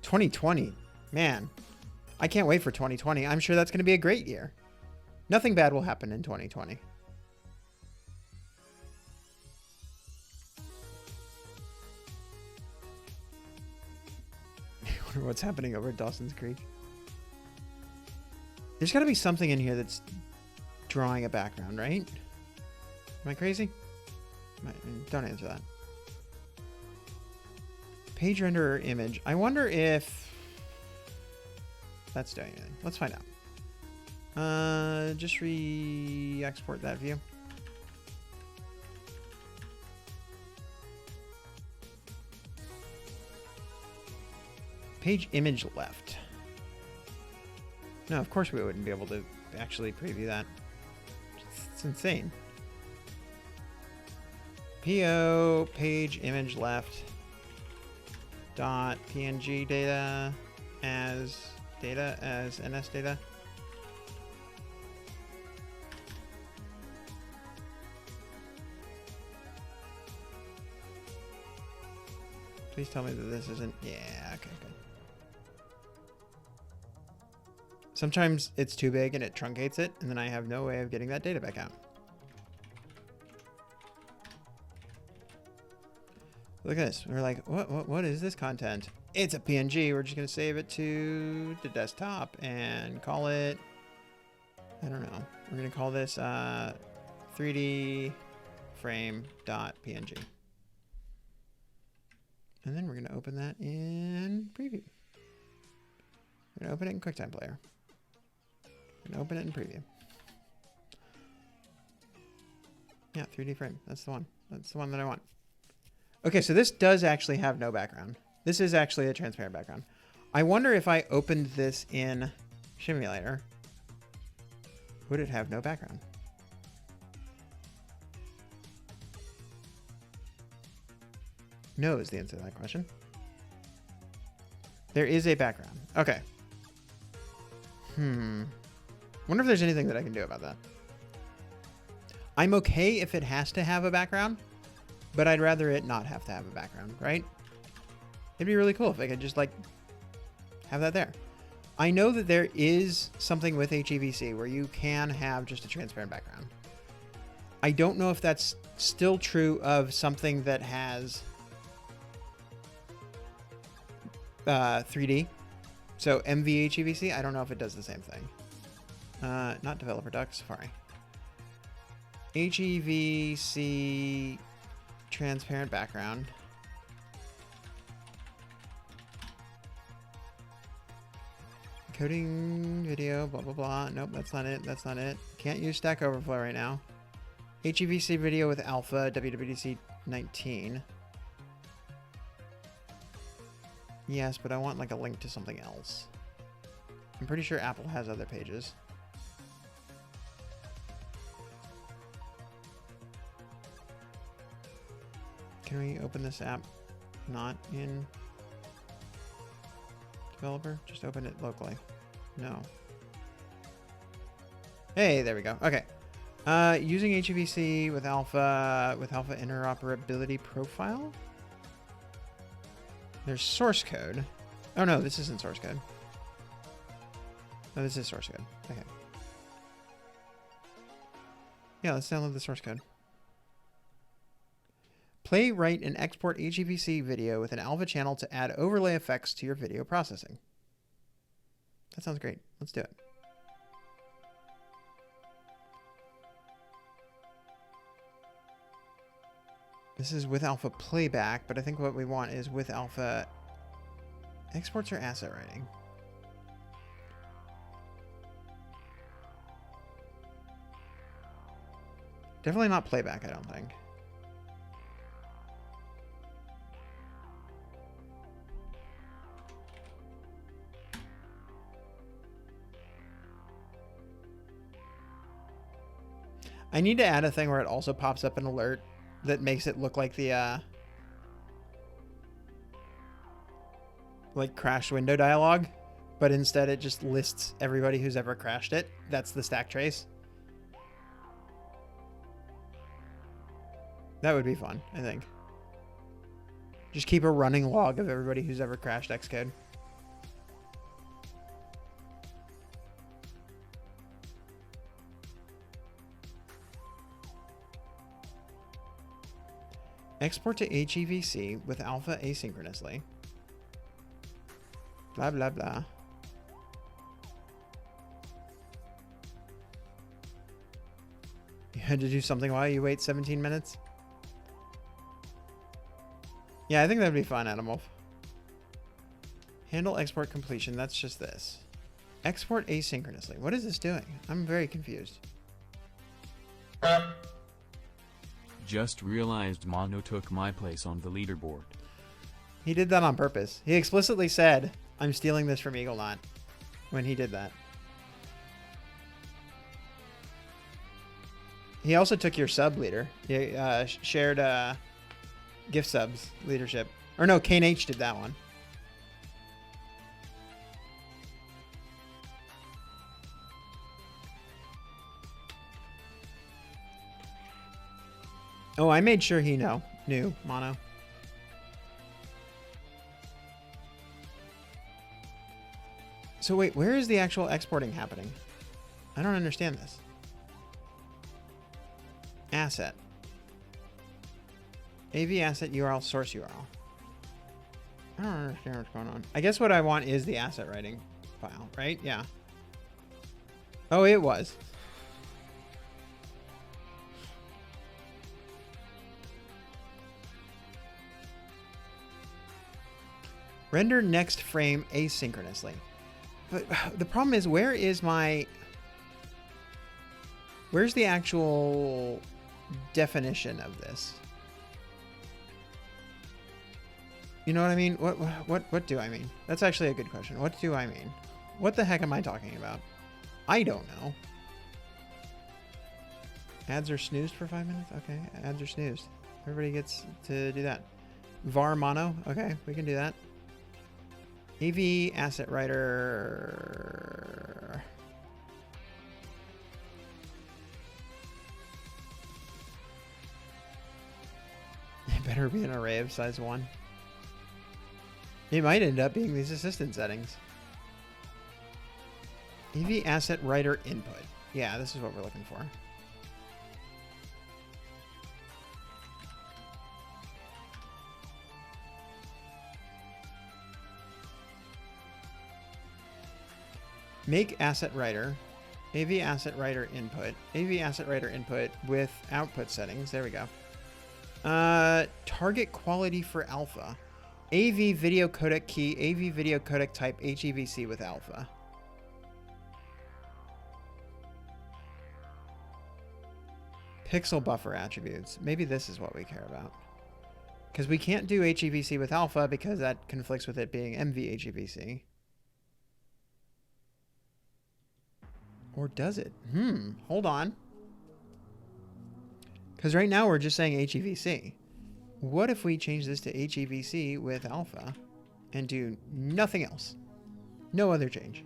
2020. Man. I can't wait for 2020. I'm sure that's going to be a great year. Nothing bad will happen in 2020. I wonder what's happening over at Dawson's Creek. There's got to be something in here that's drawing a background, right? Am I crazy? Don't answer that. Page renderer image. I wonder if that's doing anything. Let's find out. Just re-export that view. Page image left. No, of course we wouldn't be able to actually preview that. It's insane. PO page image left dot PNG data as NS data. Please tell me that this isn't. Yeah, okay, good. Sometimes it's too big and it truncates it, and then I have no way of getting that data back out. Look at this. We're like, what is this content? It's a PNG. We're just going to save it to the desktop and call it, I don't know. We're going to call this 3D frame.png. And then we're going to open that in preview. We're going to open it in QuickTime Player. We're going to open it in preview. Yeah, 3D frame. That's the one. That's the one that I want. Okay, so this does actually have no background. This is actually a transparent background. I wonder if I opened this in Simulator, would it have no background? No is the answer to that question. There is a background. Okay. Wonder if there's anything that I can do about that. I'm okay if it has to have a background, but I'd rather it not have to have a background, right? It'd be really cool if I could just like have that there. I know that there is something with HEVC where you can have just a transparent background. I don't know if that's still true of something that has 3D. So MVHEVC, I don't know if it does the same thing. Not developer doc, Safari. HEVC transparent background. Coding video, blah, blah, blah. Nope, that's not it. That's not it. Can't use Stack Overflow right now. HEVC video with alpha, WWDC 19. Yes, but I want like a link to something else. I'm pretty sure Apple has other pages. Can we open this app not in developer? Just open it locally. No. Hey, there we go. Okay. Using HEVC with alpha interoperability profile. There's source code. Oh no, this isn't source code. No, this is source code. Okay. Yeah, let's download the source code. Play, write, and export HEVC video with an alpha channel to add overlay effects to your video processing. That sounds great. Let's do it. This is with alpha playback, but I think what we want is with alpha exports or asset writing. Definitely not playback, I don't think. I need to add a thing where it also pops up an alert that makes it look like the like crash window dialog, but instead it just lists everybody who's ever crashed it. That's the stack trace. That would be fun, I think. Just keep a running log of everybody who's ever crashed Xcode. Export to HEVC with alpha asynchronously. Blah, blah, blah. You had to do something while you wait 17 minutes? Yeah, I think that'd be fun, Adam Wolf. Handle export completion. That's just this. Export asynchronously. What is this doing? I'm very confused. Just realized Mono took my place on the leaderboard. He did that on purpose. He explicitly said, I'm stealing this from Eagle when he did that. He also took your sub leader. He shared gift subs leadership. Or no, Kane H did that one. Oh, I made sure he knew, Mono. So wait, where is the actual exporting happening? I don't understand this. Asset. AV asset URL source URL. I don't understand what's going on. I guess what I want is the asset writing file, right? Yeah. Oh, it was. Render next frame asynchronously. But the problem is, where's the actual definition of this? You know what I mean? What do I mean? That's actually a good question. What do I mean? What the heck am I talking about? I don't know. Ads are snoozed for 5 minutes? Okay, ads are snoozed. Everybody gets to do that. var mono? Okay, we can do that. AV asset writer. It better be an array of size 1. It might end up being these assistant settings. AV asset writer input. Yeah, this is what we're looking for. Make asset writer, AV asset writer input, AV asset writer input with output settings. There we go. Target quality for alpha. AV video codec key, AV video codec type HEVC with alpha. Pixel buffer attributes. Maybe this is what we care about. Because we can't do HEVC with alpha because that conflicts with it being MV HEVC. Or does it? Hold on. Because right now we're just saying HEVC. What if we change this to HEVC with alpha and do nothing else? No other change.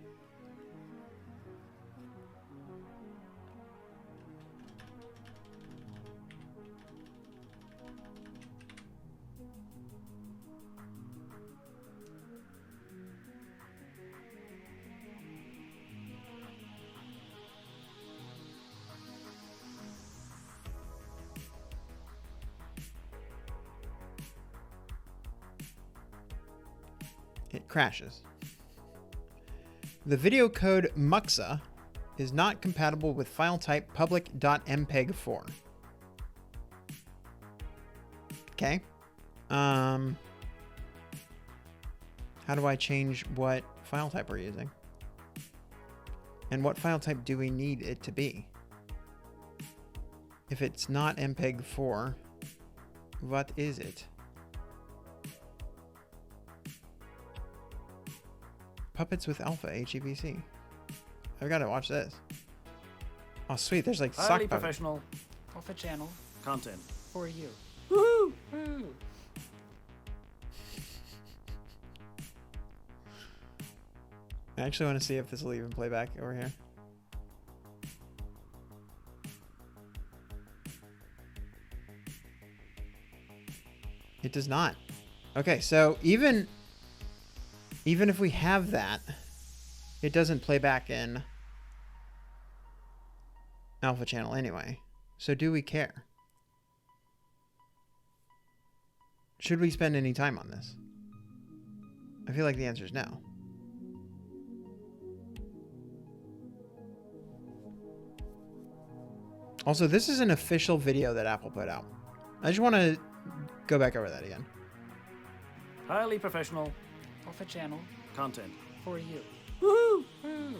It crashes. The video code muxa is not compatible with file type public.mpeg4. Okay. How do I change what file type we're using? And what file type do we need it to be? If it's not MPEG-4, what is it? Puppets with alpha HEVC. I've got to watch this. Oh, sweet. There's like sock highly puppet. professional off a channel Content. for you. Woohoo! Woo. I actually want to see if this will even play back over here. It does not. Okay, so even if we have that, it doesn't play back in alpha channel anyway. So do we care? Should we spend any time on this? I feel like the answer is no. Also, this is an official video that Apple put out. I just want to go back over that again. Highly professional Off a channel content. for you. Woohoo! Woo.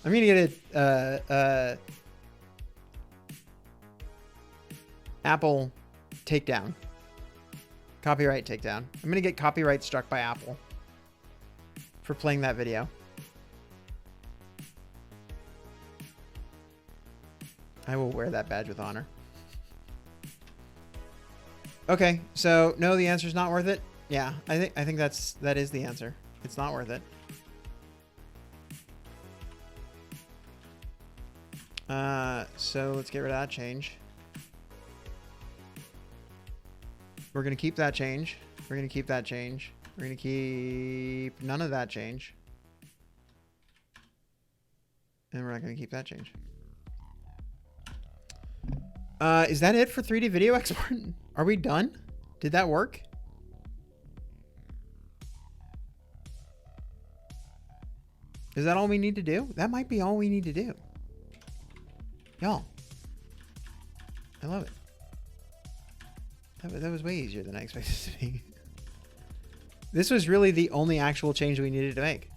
I'm gonna get a Apple takedown Copyright takedown. I'm going to get copyright struck by Apple for playing that video. I will wear that badge with honor. Okay, so no, the answer is not worth it. Yeah, I think that is the answer. It's not worth it. So let's get rid of that change. We're gonna keep that change. We're gonna keep that change. We're gonna keep none of that change. And we're not gonna keep that change. Is that it for 3D video export? Are we done? Did that work? Is that all we need to do? That might be all we need to do. Y'all. I love it. That was way easier than I expected it to be. This was really the only actual change we needed to make.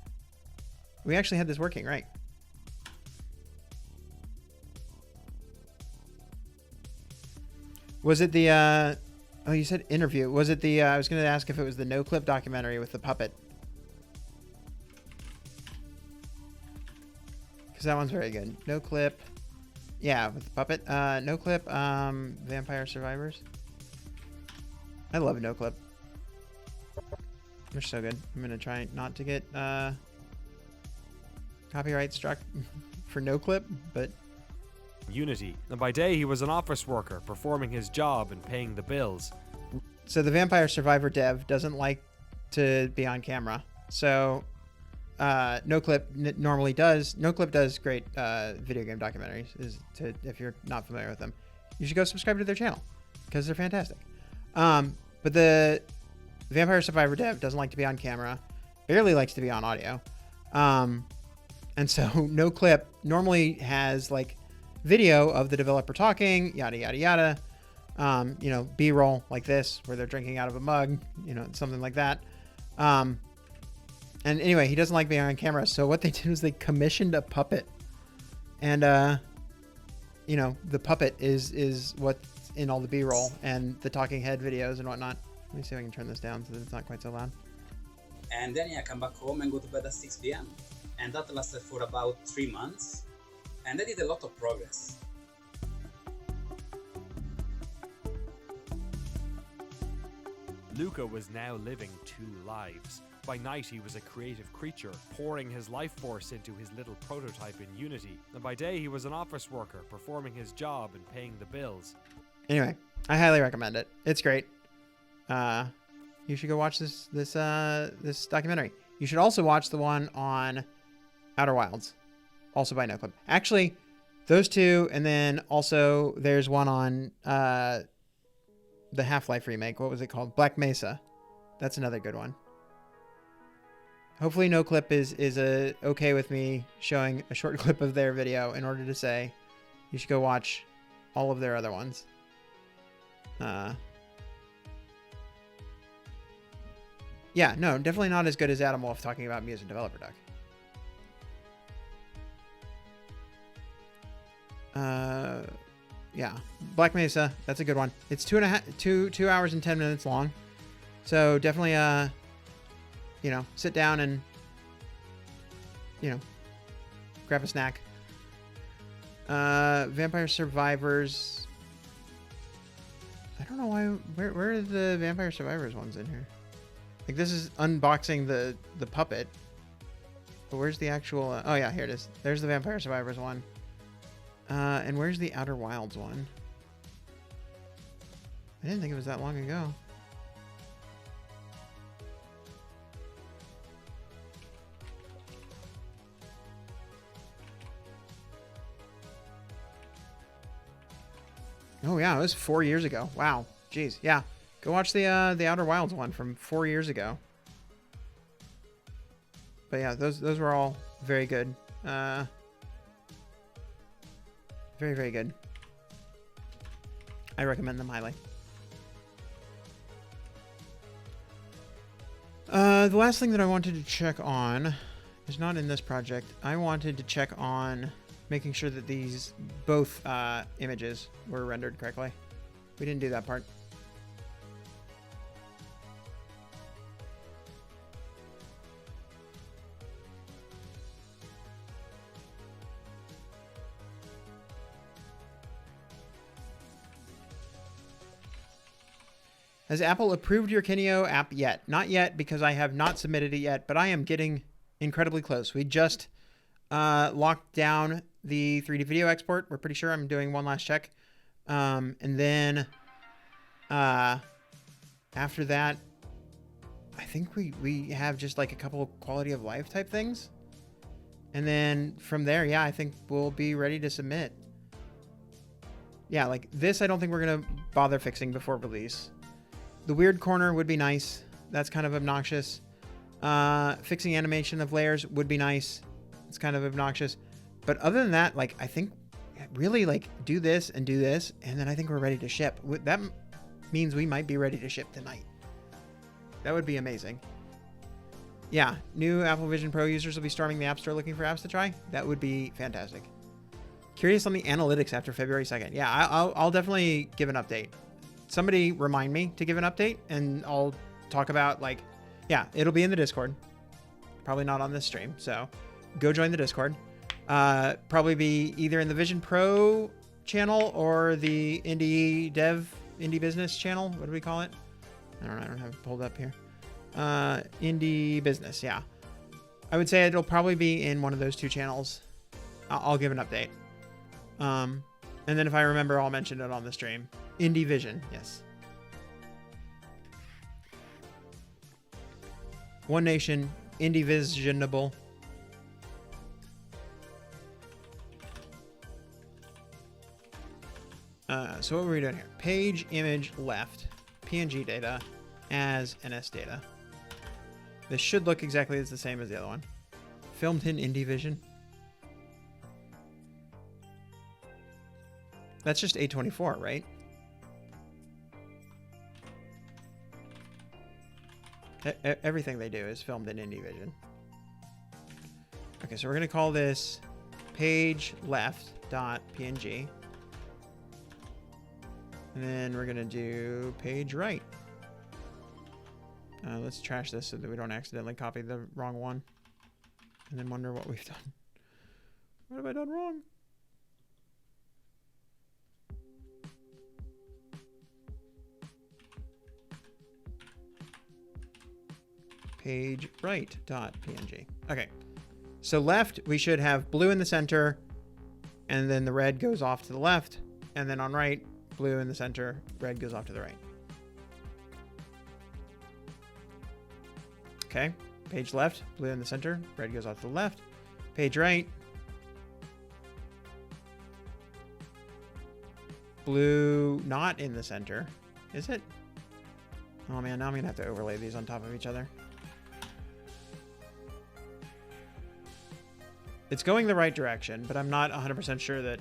We actually had this working, right? Was it the, oh, you said interview. Was it the, I was going to ask if it was the no clip documentary with the puppet. Because that one's very good. No clip. Yeah, with the puppet. No clip, Vampire Survivors. I love no clip. They're so good. I'm going to try not to get, copyright struck for no clip, but Unity, and by day he was an office worker, performing his job and paying the bills. so the Vampire Survivor dev doesn't like to be on camera. So NoClip normally does. NoClip does great video game documentaries. If you're not familiar with them, you should go subscribe to their channel because they're fantastic. But the Vampire Survivor dev doesn't like to be on camera, barely likes to be on audio. And so NoClip normally has like video of the developer talking, yada, yada, yada. You know, B-roll like this, where they're drinking out of a mug, you know, something like that. And anyway, he doesn't like being on camera. So what they did was they commissioned a puppet. And, you know, the puppet is what's in all the B-roll and the talking head videos and whatnot. Let me see if I can turn this down so that it's not quite so loud. And then I come back home and go to bed at 6 p.m. And that lasted for about 3 months. And I did a lot of progress. Luca was now living two lives. By night he was a creative creature, pouring his life force into his little prototype in Unity. And by day he was an office worker, performing his job and paying the bills. Anyway, I highly recommend it. It's great. You should go watch this documentary. You should also watch the one on Outer Wilds, also by NoClip. Actually, those two, and then also there's one on the Half-Life remake. What was it called? Black Mesa. That's another good one. Hopefully NoClip is okay with me showing a short clip of their video in order to say you should go watch all of their other ones. Yeah, no, definitely not as good as Adam Wolf talking about Music Developer Doc. Yeah, Black Mesa, that's a good one. It's 2 hours and 10 minutes long. So definitely, you know, sit down and, you know, grab a snack. Vampire Survivors. I don't know why, where are the Vampire Survivors ones in here? Like, this is unboxing the puppet. But where's the actual... oh, yeah, here it is. There's the Vampire Survivors one. And where's the Outer Wilds one? I didn't think it was that long ago. Oh, yeah, it was 4 years ago. Wow. Jeez, yeah. Go watch the Outer Wilds one from 4 years ago. But yeah, those were all very good. Very, very good. I recommend them highly. The last thing that I wanted to check on is not in this project. I wanted to check on making sure that these both images were rendered correctly. We didn't do that part. Has Apple approved your Kineo app yet? Not yet, because I have not submitted it yet, but I am getting incredibly close. We just locked down the 3D video export. We're pretty sure. I'm doing one last check. And then after that, I think we have just like a couple quality of life type things. And then from there, yeah, I think we'll be ready to submit. Yeah, like this, I don't think we're going to bother fixing before release. The weird corner would be nice. That's kind of obnoxious. Fixing animation of layers would be nice. It's kind of obnoxious. But other than that, like, I think really like do this, and then I think we're ready to ship. That means we might be ready to ship tonight. That would be amazing. Yeah, new Apple Vision Pro users will be storming the App Store looking for apps to try. That would be fantastic. Curious on the analytics after February 2nd. Yeah, I'll definitely give an update. Somebody remind me to give an update, and I'll talk about, like, yeah, it'll be in the Discord. Probably not on this stream, so go join the Discord. Probably be either in the Vision Pro channel or the indie business channel. What do we call it? I don't have it pulled up here. Indie business, yeah. I would say it'll probably be in one of those two channels. I'll give an update. And then if I remember, I'll mention it on the stream. Indie Vision, yes. One Nation, Indie-visionable. So what were we doing here? Page, image, left, PNG data, as NS data. This should look exactly as the same as the other one. Filmed in Indie Vision. That's just A24, right? Everything they do is filmed in Indie Vision. Okay, so we're going to call this page left.png. And then we're going to do page right. Let's trash this so that we don't accidentally copy the wrong one. And then wonder what we've done. What have I done wrong? Page right.png. Okay. So left, we should have blue in the center, and then the red goes off to the left. And then on right, blue in the center, red goes off to the right. Okay, page left, blue in the center, red goes off to the left. Page right, blue not in the center. Is it? Oh man, now I'm gonna have to overlay these on top of each other. It's going the right direction, but I'm not 100% sure that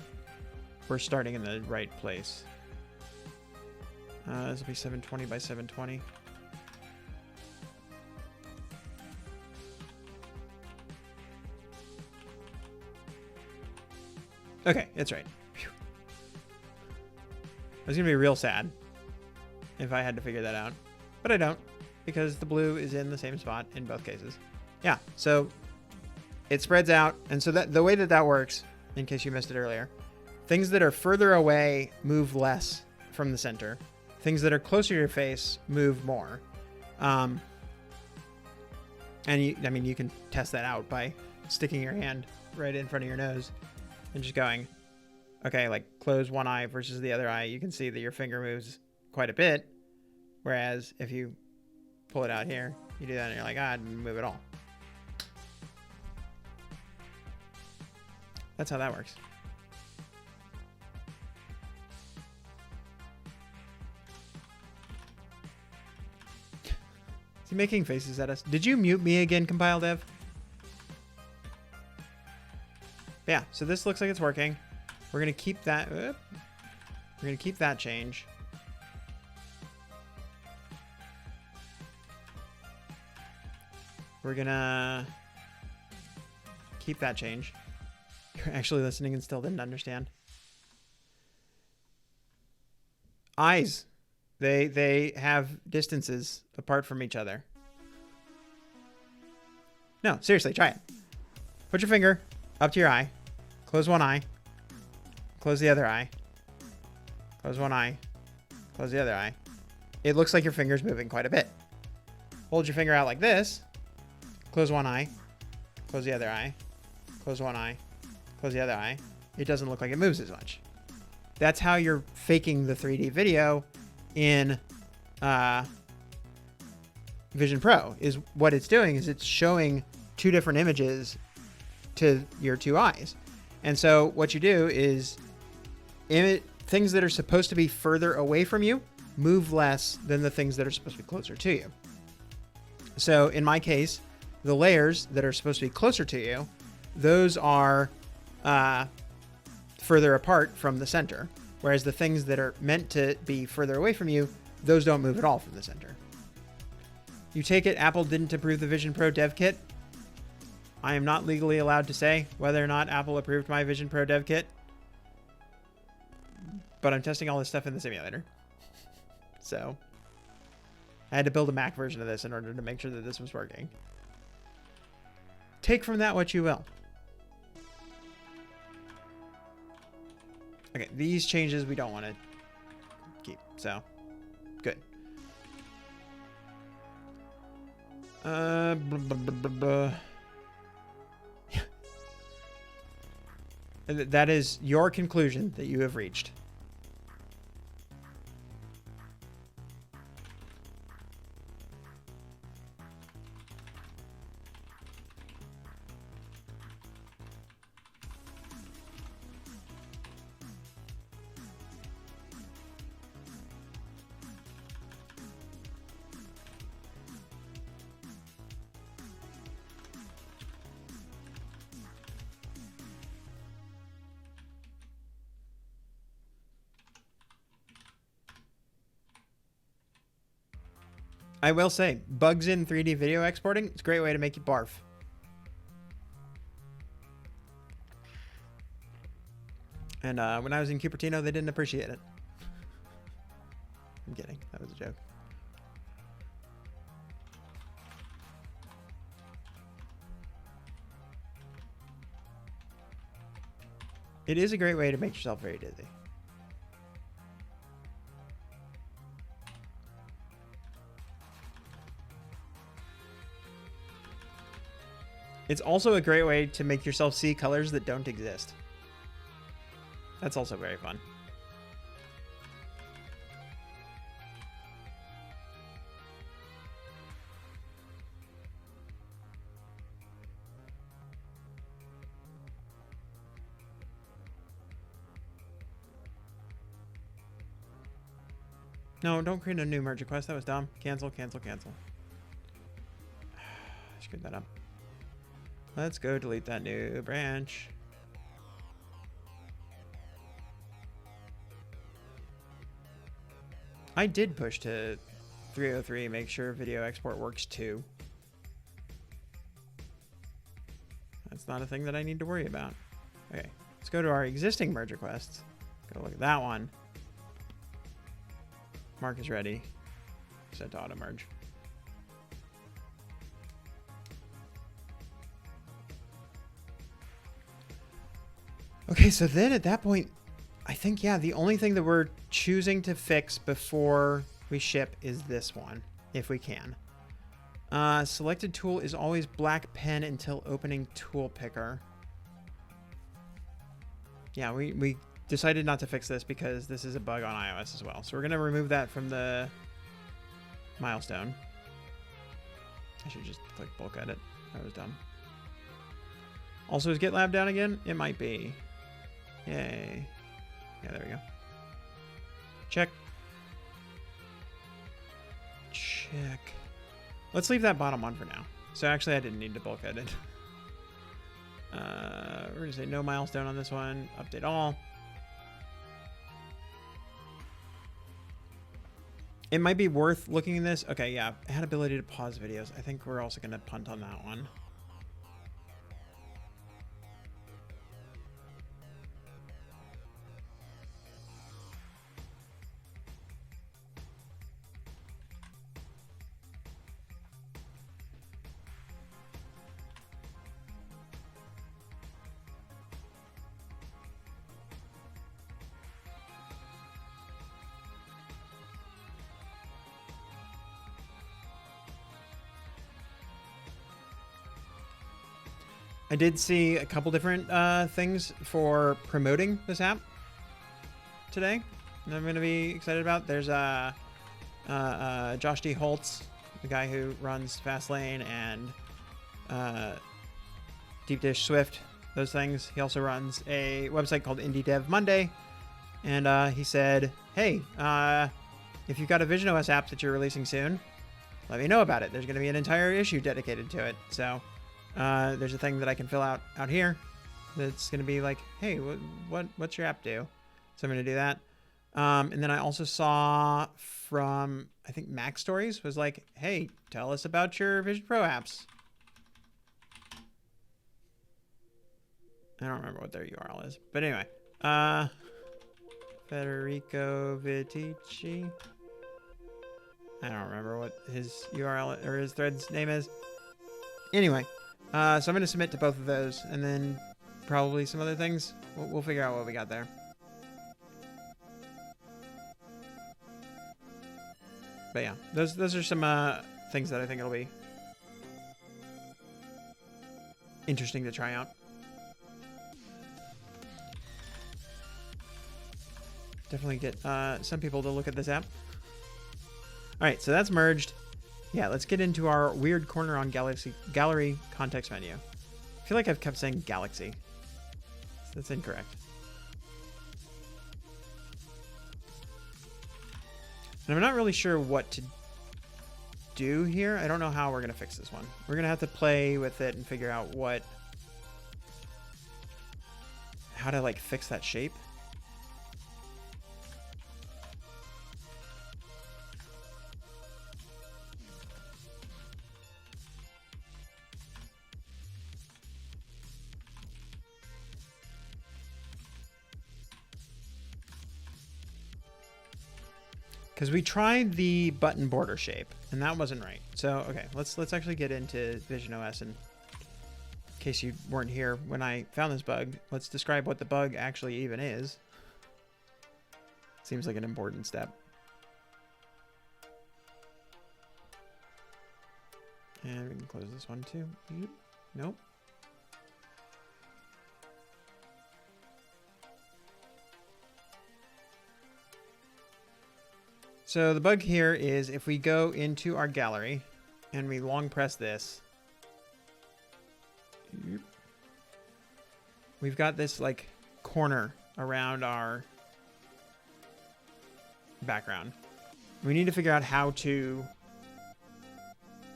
we're starting in the right place. This will be 720 by 720. Okay, it's right. Phew. I was going to be real sad if I had to figure that out. But I don't, because the blue is in the same spot in both cases. Yeah, so it spreads out. And so that the way that works, in case you missed it earlier, things that are further away move less from the center. Things that are closer to your face move more. And you can test that out by sticking your hand right in front of your nose and just going, okay, like close one eye versus the other eye. You can see that your finger moves quite a bit. Whereas if you pull it out here, you do that and you're like, I didn't move at all. That's how that works. Is he making faces at us? Did you mute me again, Compile Dev? Yeah, so this looks like it's working. We're gonna keep that. We're gonna keep that change. We're gonna keep that change. You're actually listening and still didn't understand. Eyes. They have distances apart from each other. No, seriously, try it. Put your finger up to your eye. Close one eye. Close the other eye. Close one eye. Close the other eye. it looks like your finger's moving quite a bit. Hold your finger out like this. Close one eye. Close the other eye. Close one eye. Close the other eye. It doesn't look like it moves as much. That's how you're faking the 3D video in Vision Pro. Is what it's doing is it's showing two different images to your two eyes. And so what you do is things that are supposed to be further away from you move less than the things that are supposed to be closer to you. So in my case, the layers that are supposed to be closer to you, those are further apart from the center. Whereas the things that are meant to be further away from you, those don't move at all from the center. You take it Apple didn't approve the Vision Pro dev kit. I am not legally allowed to say whether or not Apple approved my Vision Pro dev kit. But I'm testing all this stuff in the simulator. So I had to build a Mac version of this in order to make sure that this was working. Take from that what you will. Okay, these changes we don't want to keep, so good. Blah, blah, blah, blah. That is your conclusion that you have reached. I will say, bugs in 3D video exporting, it's a great way to make you barf. And when I was in Cupertino, they didn't appreciate it. I'm kidding. That was a joke. It is a great way to make yourself very dizzy. It's also a great way to make yourself see colors that don't exist. That's also very fun. No, don't create a new merge request. That was dumb. Cancel, cancel, cancel. I screwed that up. Let's go delete that new branch. I did push to 303, make sure video export works too. That's not a thing that I need to worry about. Okay, let's go to our existing merge requests. Go look at that one. Mark is ready. Set to auto merge. Okay, so then at that point, I think, yeah, the only thing that we're choosing to fix before we ship is this one, if we can. Selected tool is always black pen until opening tool picker. Yeah, we decided not to fix this because this is a bug on iOS as well. So we're going to remove that from the milestone. I should just click bulk edit. That was dumb. Also, is GitLab down again? It might be. Yay. Yeah, there we go. Check. Check. Let's leave that bottom one for now. So actually, I didn't need to bulk edit. We're going to say no milestone on this one. Update all. It might be worth looking at this. Okay, yeah. Had ability to pause videos. I think we're also going to punt on that one. I did see a couple different things for promoting this app today that I'm going to be excited about. There's Josh D. Holtz, the guy who runs Fastlane and Deep Dish Swift, those things. He also runs a website called Indie Dev Monday. And he said, hey, if you've got a visionOS app that you're releasing soon, let me know about it. There's going to be an entire issue dedicated to it. So there's a thing that I can fill out here that's going to be like, hey, what's your app do? So I'm going to do that. And then I also saw from, I think Mac Stories was like, hey, tell us about your Vision Pro apps. I don't remember what their URL is. But anyway, Federico Vitici. I don't remember what his URL or his thread's name is. Anyway, so I'm going to submit to both of those and then probably some other things. We'll figure out what we got there. But yeah, those are some things that I think it'll be interesting to try out. Definitely get some people to look at this app. All right, so that's merged. Yeah, let's get into our weird corner on gallery context menu. I feel like I've kept saying Galaxy. That's incorrect. And I'm not really sure what to do here. I don't know how we're going to fix this one. We're going to have to play with it and figure out how to like fix that shape. Because we tried the button border shape, and that wasn't right. So, okay, let's actually get into visionOS, and in case you weren't here when I found this bug, let's describe what the bug actually even is. Seems like an important step. And we can close this one too. Nope. So the bug here is if we go into our gallery and we long press this, we've got this like corner around our background. We need to figure out how to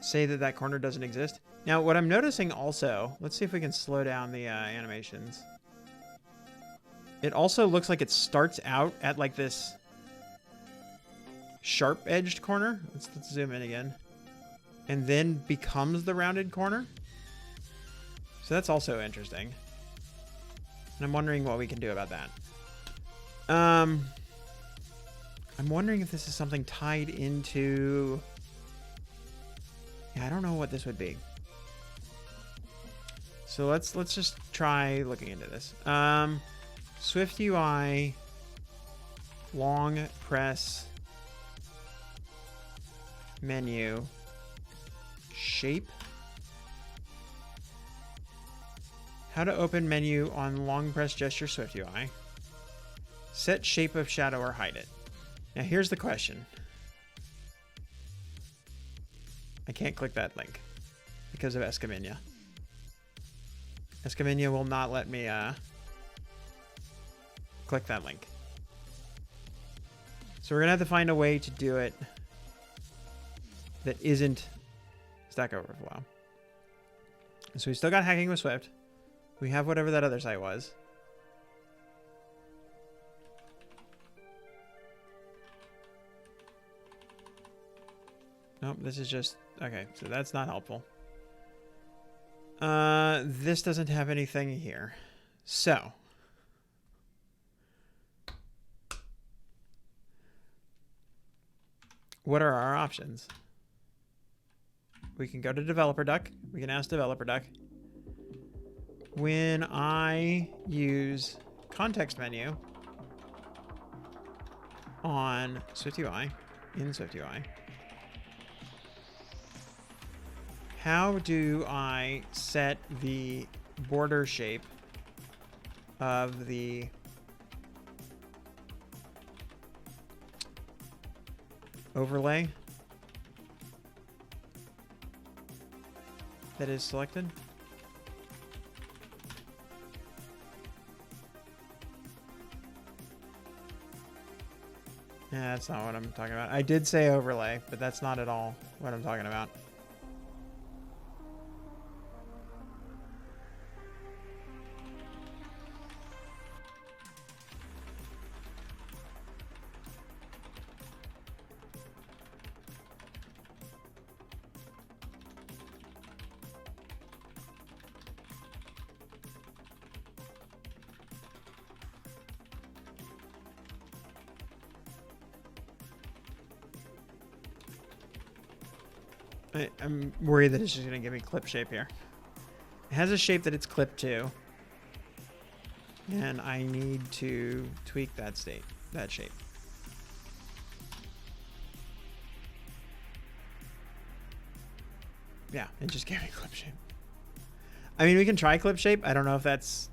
say that corner doesn't exist. Now, what I'm noticing also, let's see if we can slow down the animations. It also looks like it starts out at like this sharp-edged corner. Let's zoom in again. And then becomes the rounded corner. So that's also interesting. And I'm wondering what we can do about that. I'm wondering if this is something tied into... Yeah, I don't know what this would be. So let's just try looking into this. Swift UI long press menu shape. How to open menu on long press gesture Swift UI. Set shape of shadow or hide it. Now here's the question. I can't click that link because of Escamilla. Escamilla will not let me click that link. So we're gonna have to find a way to do it that isn't Stack Overflow. So we still got hacking with Swift. We have whatever that other site was. Nope, this is just... Okay, so that's not helpful. This doesn't have anything here. So... what are our options? We can go to Developer Duck. We can ask Developer Duck. When I use context menu on SwiftUI, in SwiftUI, how do I set the border shape of the overlay that is selected. Yeah, that's not what I'm talking about. I did say overlay, but that's not at all what I'm talking about. I'm worried that it's just going to give me clip shape here. It has a shape that it's clipped to. And I need to tweak that shape. Yeah, it just gave me clip shape. I mean, we can try clip shape. I don't know if that's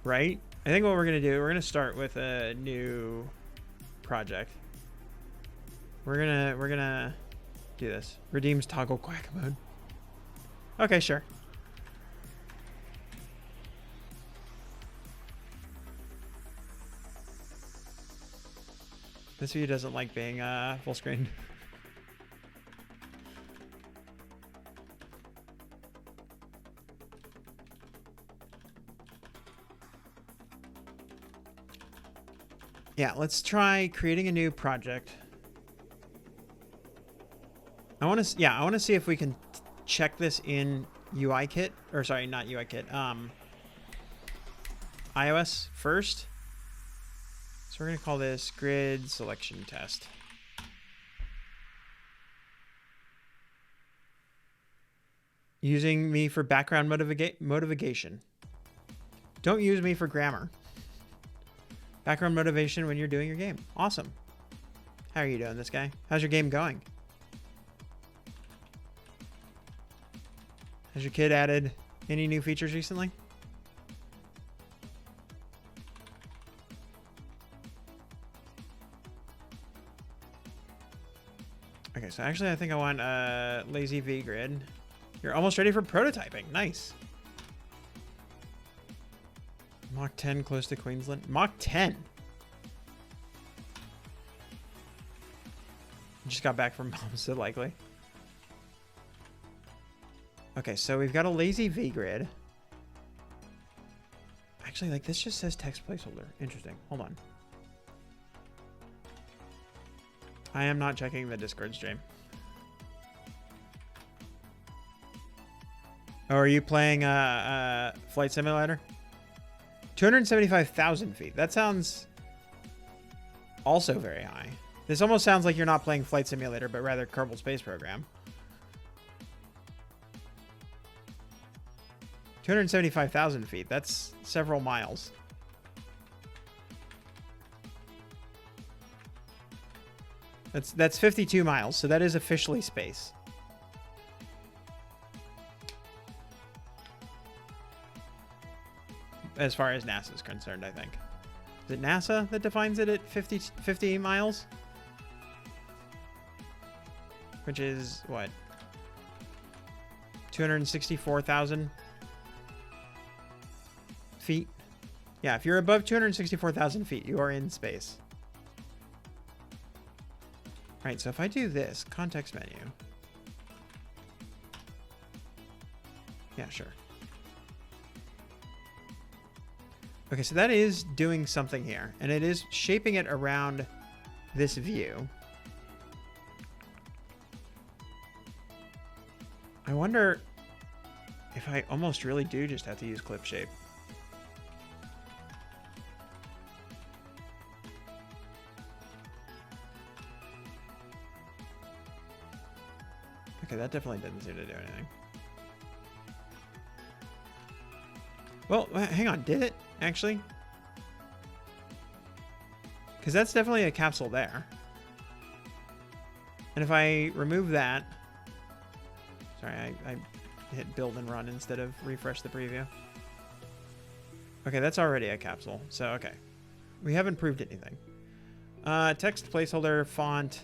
right. I think what we're going to do, we're going to start with a new project. We're going to do this. Redeems toggle quack mode. Okay, sure. This view doesn't like being full screen. Yeah, let's try creating a new project. I want to see if we can check this in UIKit, or sorry, not UIKit, iOS first. So we're going to call this grid selection test. Using me for background motivation. Don't use me for grammar. Background motivation when you're doing your game. Awesome. How are you doing, this guy? How's your game going? Has your kid added any new features recently? Okay, so actually I think I want a lazy V grid. You're almost ready for prototyping. Nice. Mach 10 close to Queensland. Mach 10. Just got back from mom, so likely. Okay, so we've got a lazy V grid. Actually, like this just says text placeholder. Interesting. Hold on. I am not checking the Discord stream. Oh, are you playing Flight Simulator? 275,000 feet. That sounds also very high. This almost sounds like you're not playing Flight Simulator, but rather Kerbal Space Program. 275,000 feet. That's several miles. That's 52 miles, so that is officially space. As far as NASA is concerned, I think. Is it NASA that defines it at 50 miles? Which is, what? 264,000 feet? Yeah, if you're above 264,000 feet, you are in space. Right, so if I do this, context menu. Yeah, sure. Okay, so that is doing something here, and it is shaping it around this view. I wonder if I almost really do just have to use clip shape. Okay, that definitely didn't seem to do anything. Well, hang on, did it actually? Because that's definitely a capsule there. And if I remove that, sorry, I hit build and run instead of refresh the preview. Okay, that's already a capsule. So, okay. We haven't proved anything. Text placeholder, font,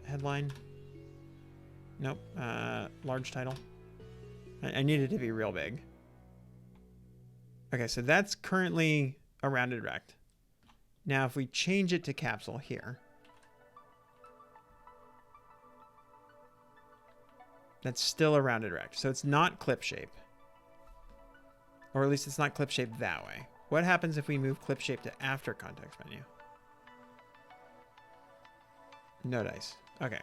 headline. Nope. Large title. I need it to be real big. Okay, so that's currently a rounded rect. Now, if we change it to capsule here, that's still a rounded rect. So it's not clip shape. Or at least it's not clip shape that way. What happens if we move clip shape to after context menu? No dice. Okay.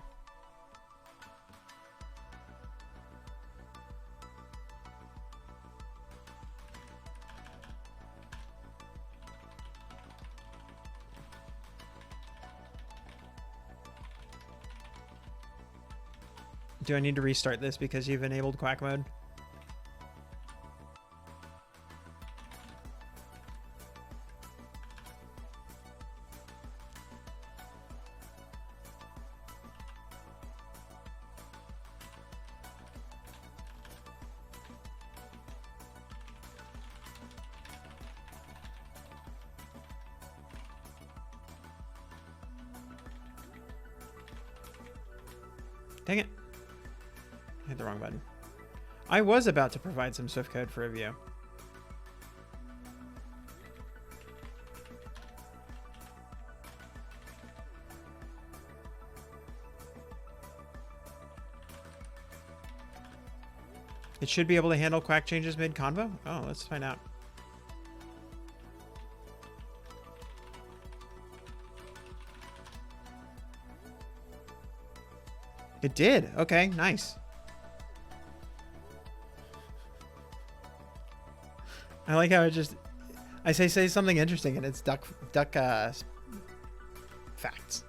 Do I need to restart this because you've enabled quack mode? Dang it. I hit the wrong button. I was about to provide some Swift code for review. It should be able to handle quack changes mid-convo? Oh, let's find out. It did. Okay, nice. I like how it just... I say something interesting and it's duck facts.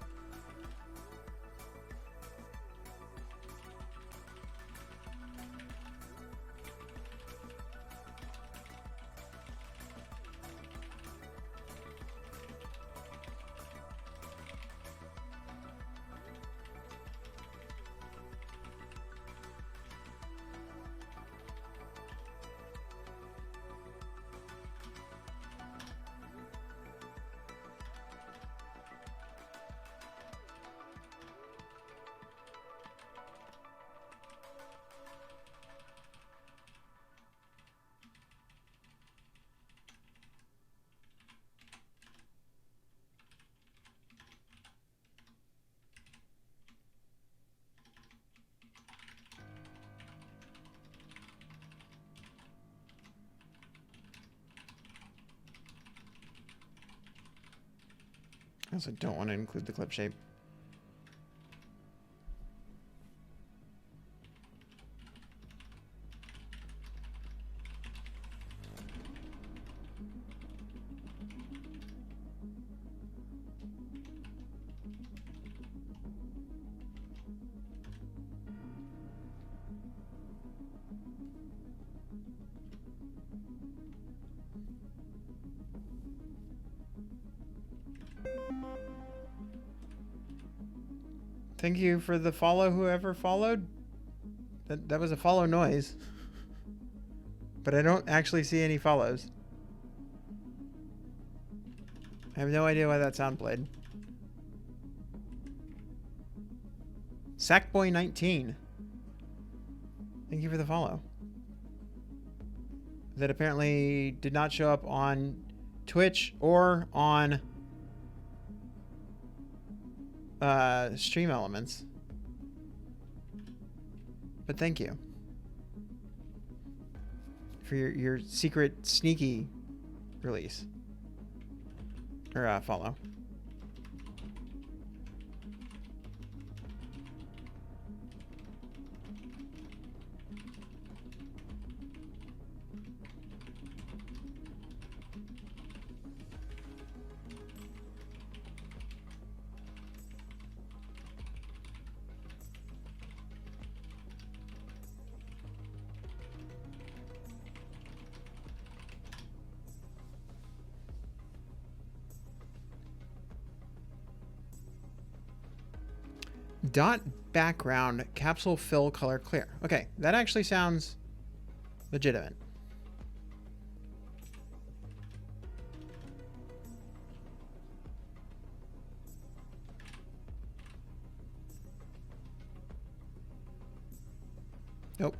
I also don't want to include the clip shape. Thank you for the follow, whoever followed. That was a follow noise. But I don't actually see any follows. I have no idea why that sound played. Sackboy19. Thank you for the follow. That apparently did not show up on Twitch or on Stream Elements. But thank you for your secret sneaky release or follow. background, capsule fill color clear. Okay, that actually sounds legitimate. Nope.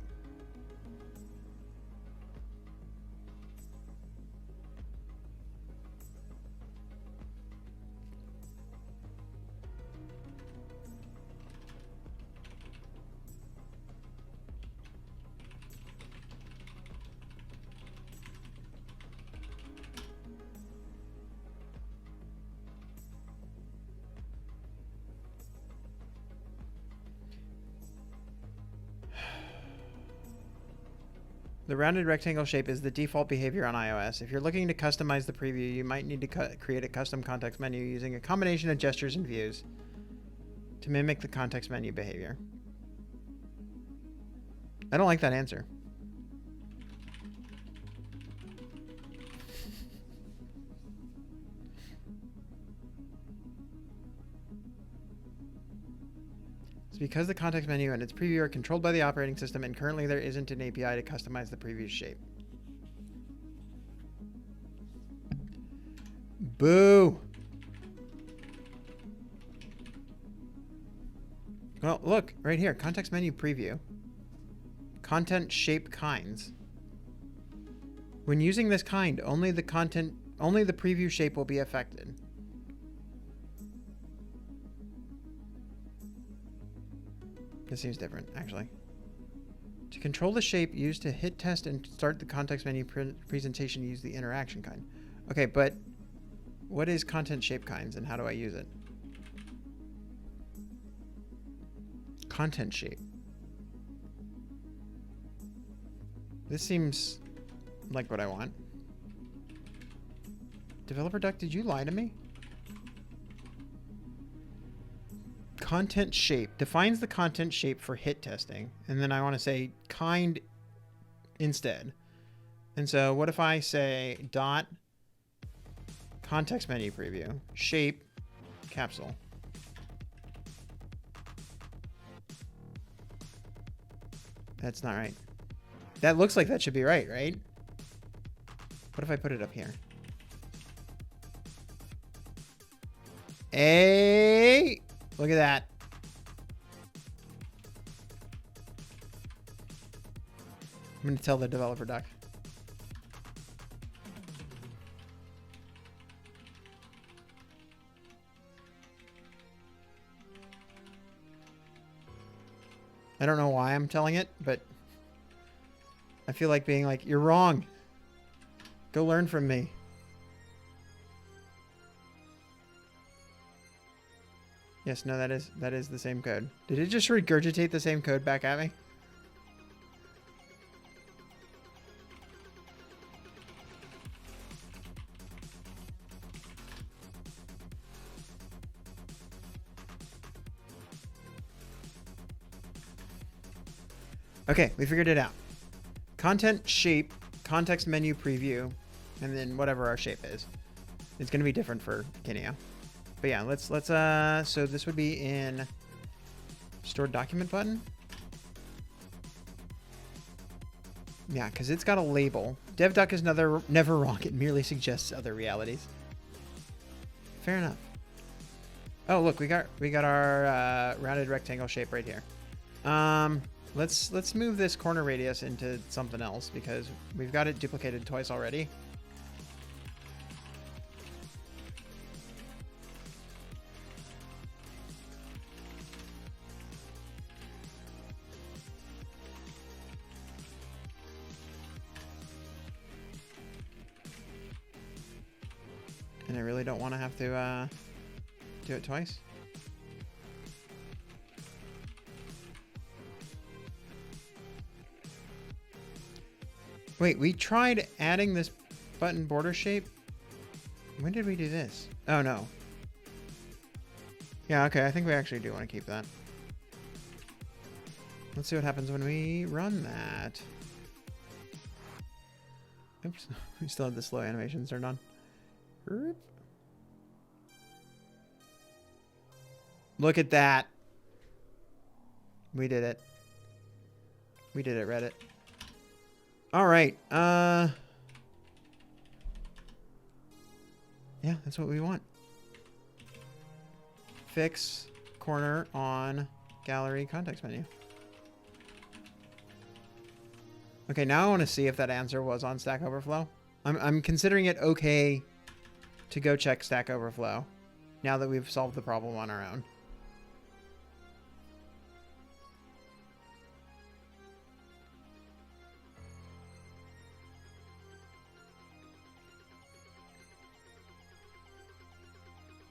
The rounded rectangle shape is the default behavior on iOS. If you're looking to customize the preview, you might need to create a custom context menu using a combination of gestures and views to mimic the context menu behavior. I don't like that answer. Because the context menu and its preview are controlled by the operating system, and currently there isn't an API to customize the preview shape. Boo! Well, look, right here, context menu preview. Content shape kinds. When using this kind, only the preview shape will be affected. This seems different, actually. To control the shape, use to hit test and start the context menu presentation, use the interaction kind. Okay, but what is content shape kinds and how do I use it? Content shape. This seems like what I want. Developer Duck, did you lie to me? Content shape defines the content shape for hit testing, and then I want to say kind instead. And so what if I say dot context menu preview shape capsule? That's not right. That looks like that should be right, right? What if I put it up here? Hey! Look at that. I'm going to tell the developer duck. I don't know why I'm telling it, but I feel like being like, you're wrong. Go learn from me. Yes, no, that is the same code. Did it just regurgitate the same code back at me? Okay, we figured it out. Content shape, context menu preview, and then whatever our shape is. It's going to be different for Kineo. But yeah, let's so this would be in stored document button. Yeah, because it's got a label. DevDuck is never wrong. It merely suggests other realities. Fair enough. Oh, look, we got our rounded rectangle shape right here. Let's move this corner radius into something else because we've got it duplicated twice already. And I really don't want to have to do it twice. Wait, we tried adding this button border shape. When did we do this? Oh, no. Yeah, okay, I think we actually do want to keep that. Let's see what happens when we run that. Oops, we still have the slow animations turned on. Look at that. We did it. We did it, Reddit. All right. Yeah, that's what we want. Fix corner on gallery context menu. Okay, now I want to see if that answer was on Stack Overflow. I'm considering it okay to go check Stack Overflow now that we've solved the problem on our own.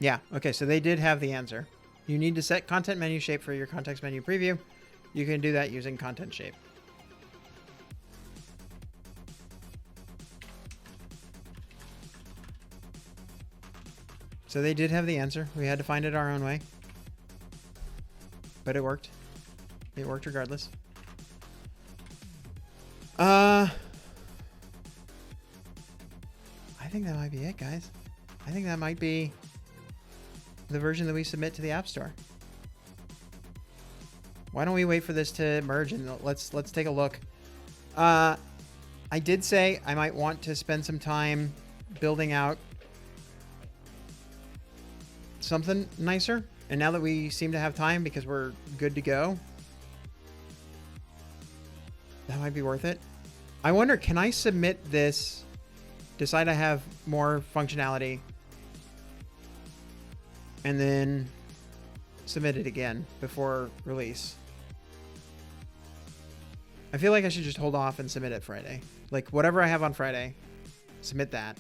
Yeah, okay, so they did have the answer. You need to set content menu shape for your context menu preview. You can do that using content shape. So they did have the answer. We had to find it our own way. But it worked. It worked regardless. I think that might be it, guys. I think that might be the version that we submit to the App Store. Why don't we wait for this to merge and let's take a look. I did say I might want to spend some time building out something nicer. And now that we seem to have time because we're good to go, that might be worth it. I wonder, can I submit this, decide I have more functionality, and then submit it again before release? I feel like I should just hold off and submit it Friday. Like whatever I have on Friday, submit that.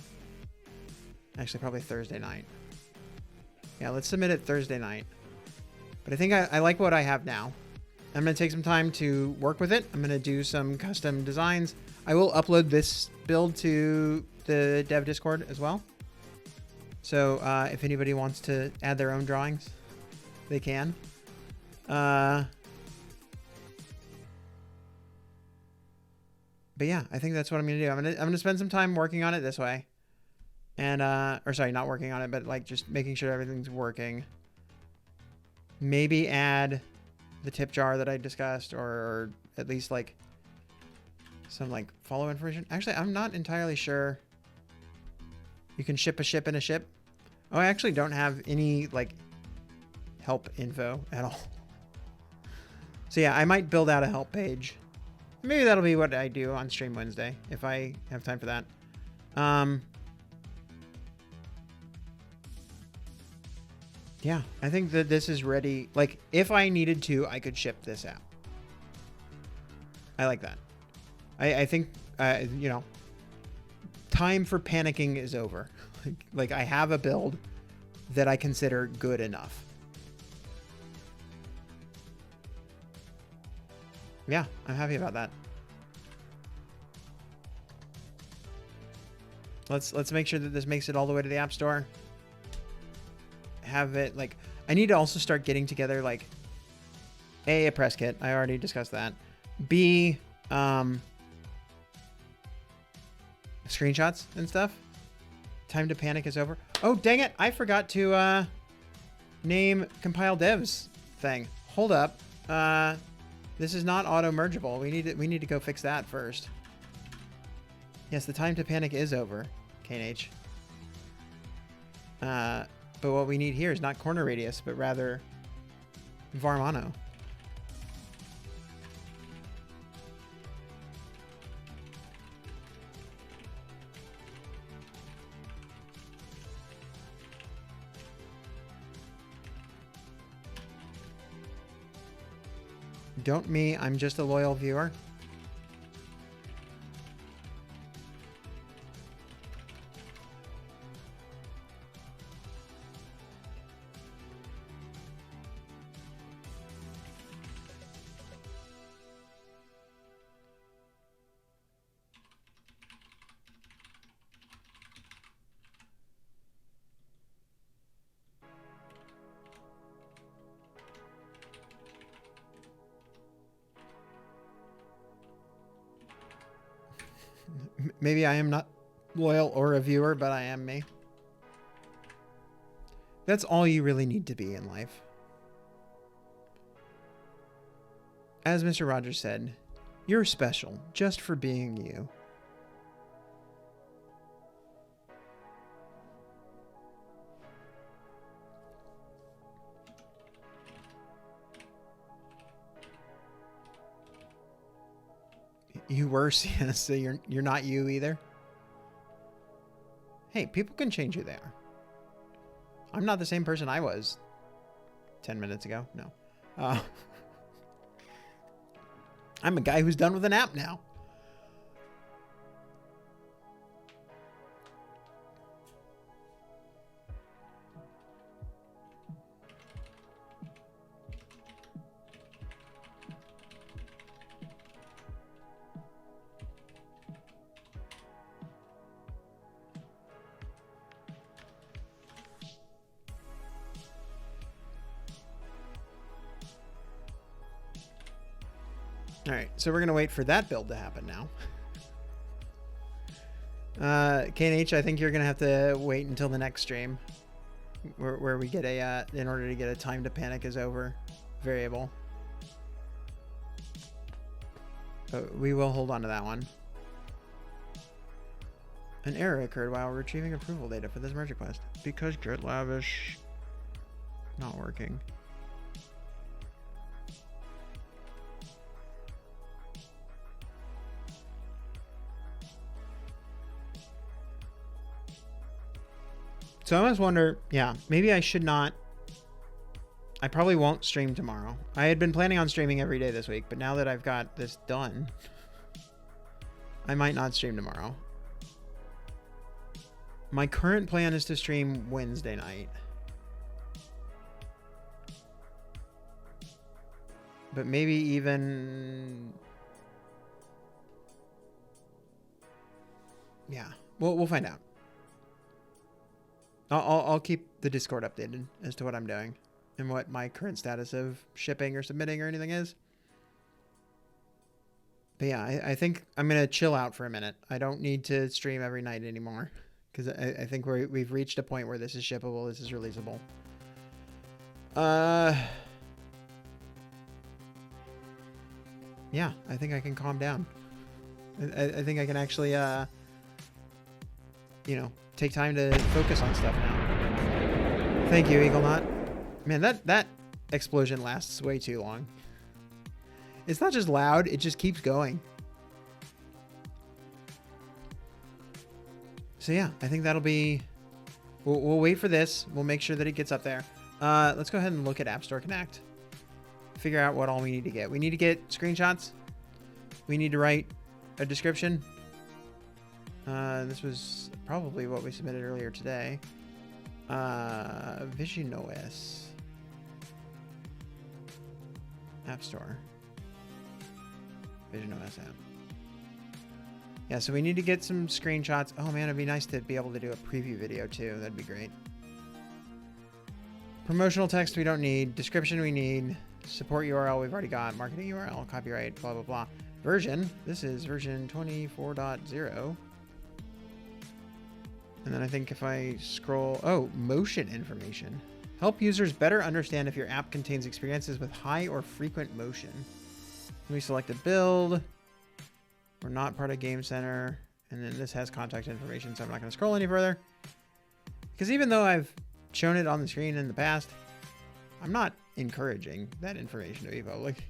Actually, probably Thursday night. Yeah, let's submit it Thursday night. But I think I like what I have now. I'm going to take some time to work with it. I'm going to do some custom designs. I will upload this build to the dev Discord as well. So if anybody wants to add their own drawings, they can. But yeah, I think that's what I'm gonna do. I'm gonna spend some time working on it this way, and or sorry, not working on it, but like just making sure everything's working. Maybe add the tip jar that I discussed, or at least like some like follow information. Actually, I'm not entirely sure. You can ship a ship in a ship. Oh, I actually don't have any like help info at all. So yeah, I might build out a help page. Maybe that'll be what I do on Stream Wednesday if I have time for that. Yeah, I think that this is ready. Like if I needed to, I could ship this out. I like that. I think, you know, time for panicking is over. Like I have a build that I consider good enough. Yeah, I'm happy about that. Let's make sure that this makes it all the way to the App Store. Have it like, I need to also start getting together like a press kit. I already discussed that. B, screenshots and stuff. Time to panic is over. Oh, dang it. I forgot to name compile devs thing. Hold up. This is not auto mergeable. We need to go fix that first. Yes, the time to panic is over, KNH. But what we need here is not corner radius, but rather varmono. Don't me, I'm just a loyal viewer. Maybe I am not loyal or a viewer, but I am me. That's all you really need to be in life. as Mr. Rogers said, you're special just for being you. You worse, yeah, so you're not you either. Hey, people can change who they are. I'm not the same person I was 10 minutes ago. No. I'm a guy who's done with an app now. All right, so we're going to wait for that build to happen now. K&H, I think you're going to have to wait until the next stream where we get a, in order to get a time to panic is over variable. But we will hold on to that one. An error occurred while retrieving approval data for this merge request because GitLab is not working. So I almost wonder, yeah, maybe I should not. I probably won't stream tomorrow. I had been planning on streaming every day this week, but now that I've got this done, I might not stream tomorrow. My current plan is to stream Wednesday night. But maybe even... Yeah, we'll find out. I'll keep the Discord updated as to what I'm doing and what my current status of shipping or submitting or anything is. But yeah, I think I'm going to chill out for a minute. I don't need to stream every night anymore because I think we've reached a point where this is shippable, this is releasable. Yeah, I think I can calm down. I think I can actually, you know, take time to focus on stuff now. Thank you, Eaglenaut. Man, that explosion lasts way too long. It's not just loud, it just keeps going. So yeah, I think that'll be... We'll wait for this. We'll make sure that it gets up there. Let's go ahead and look at App Store Connect. Figure out what all we need to get. We need to get screenshots. We need to write a description. This was probably what we submitted earlier today. visionOS. App Store. visionOS app. Yeah, so we need to get some screenshots. Oh man, it'd be nice to be able to do a preview video too. That'd be great. Promotional text we don't need. Description we need. Support URL we've already got. Marketing URL, copyright, blah, blah, blah. Version. This is version 24.0. And then I think if I scroll... Oh, motion information. Help users better understand if your app contains experiences with high or frequent motion. We select a build. We're not part of Game Center. And then this has contact information, so I'm not going to scroll any further. Because even though I've shown it on the screen in the past, I'm not encouraging that information to be public.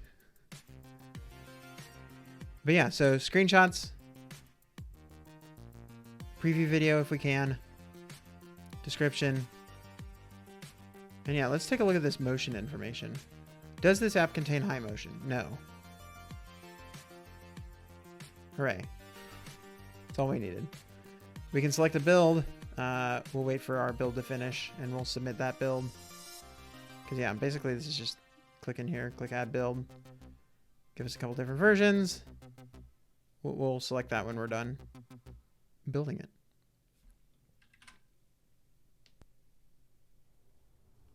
But yeah, so screenshots. Preview video if we can. Description. And yeah, let's take a look at this motion information. Does this app contain high motion? No. Hooray. That's all we needed. We can select a build. We'll wait for our build to finish and we'll submit that build. Because yeah, basically this is just click in here, click add build. Give us a couple different versions. We'll select that when we're done building it.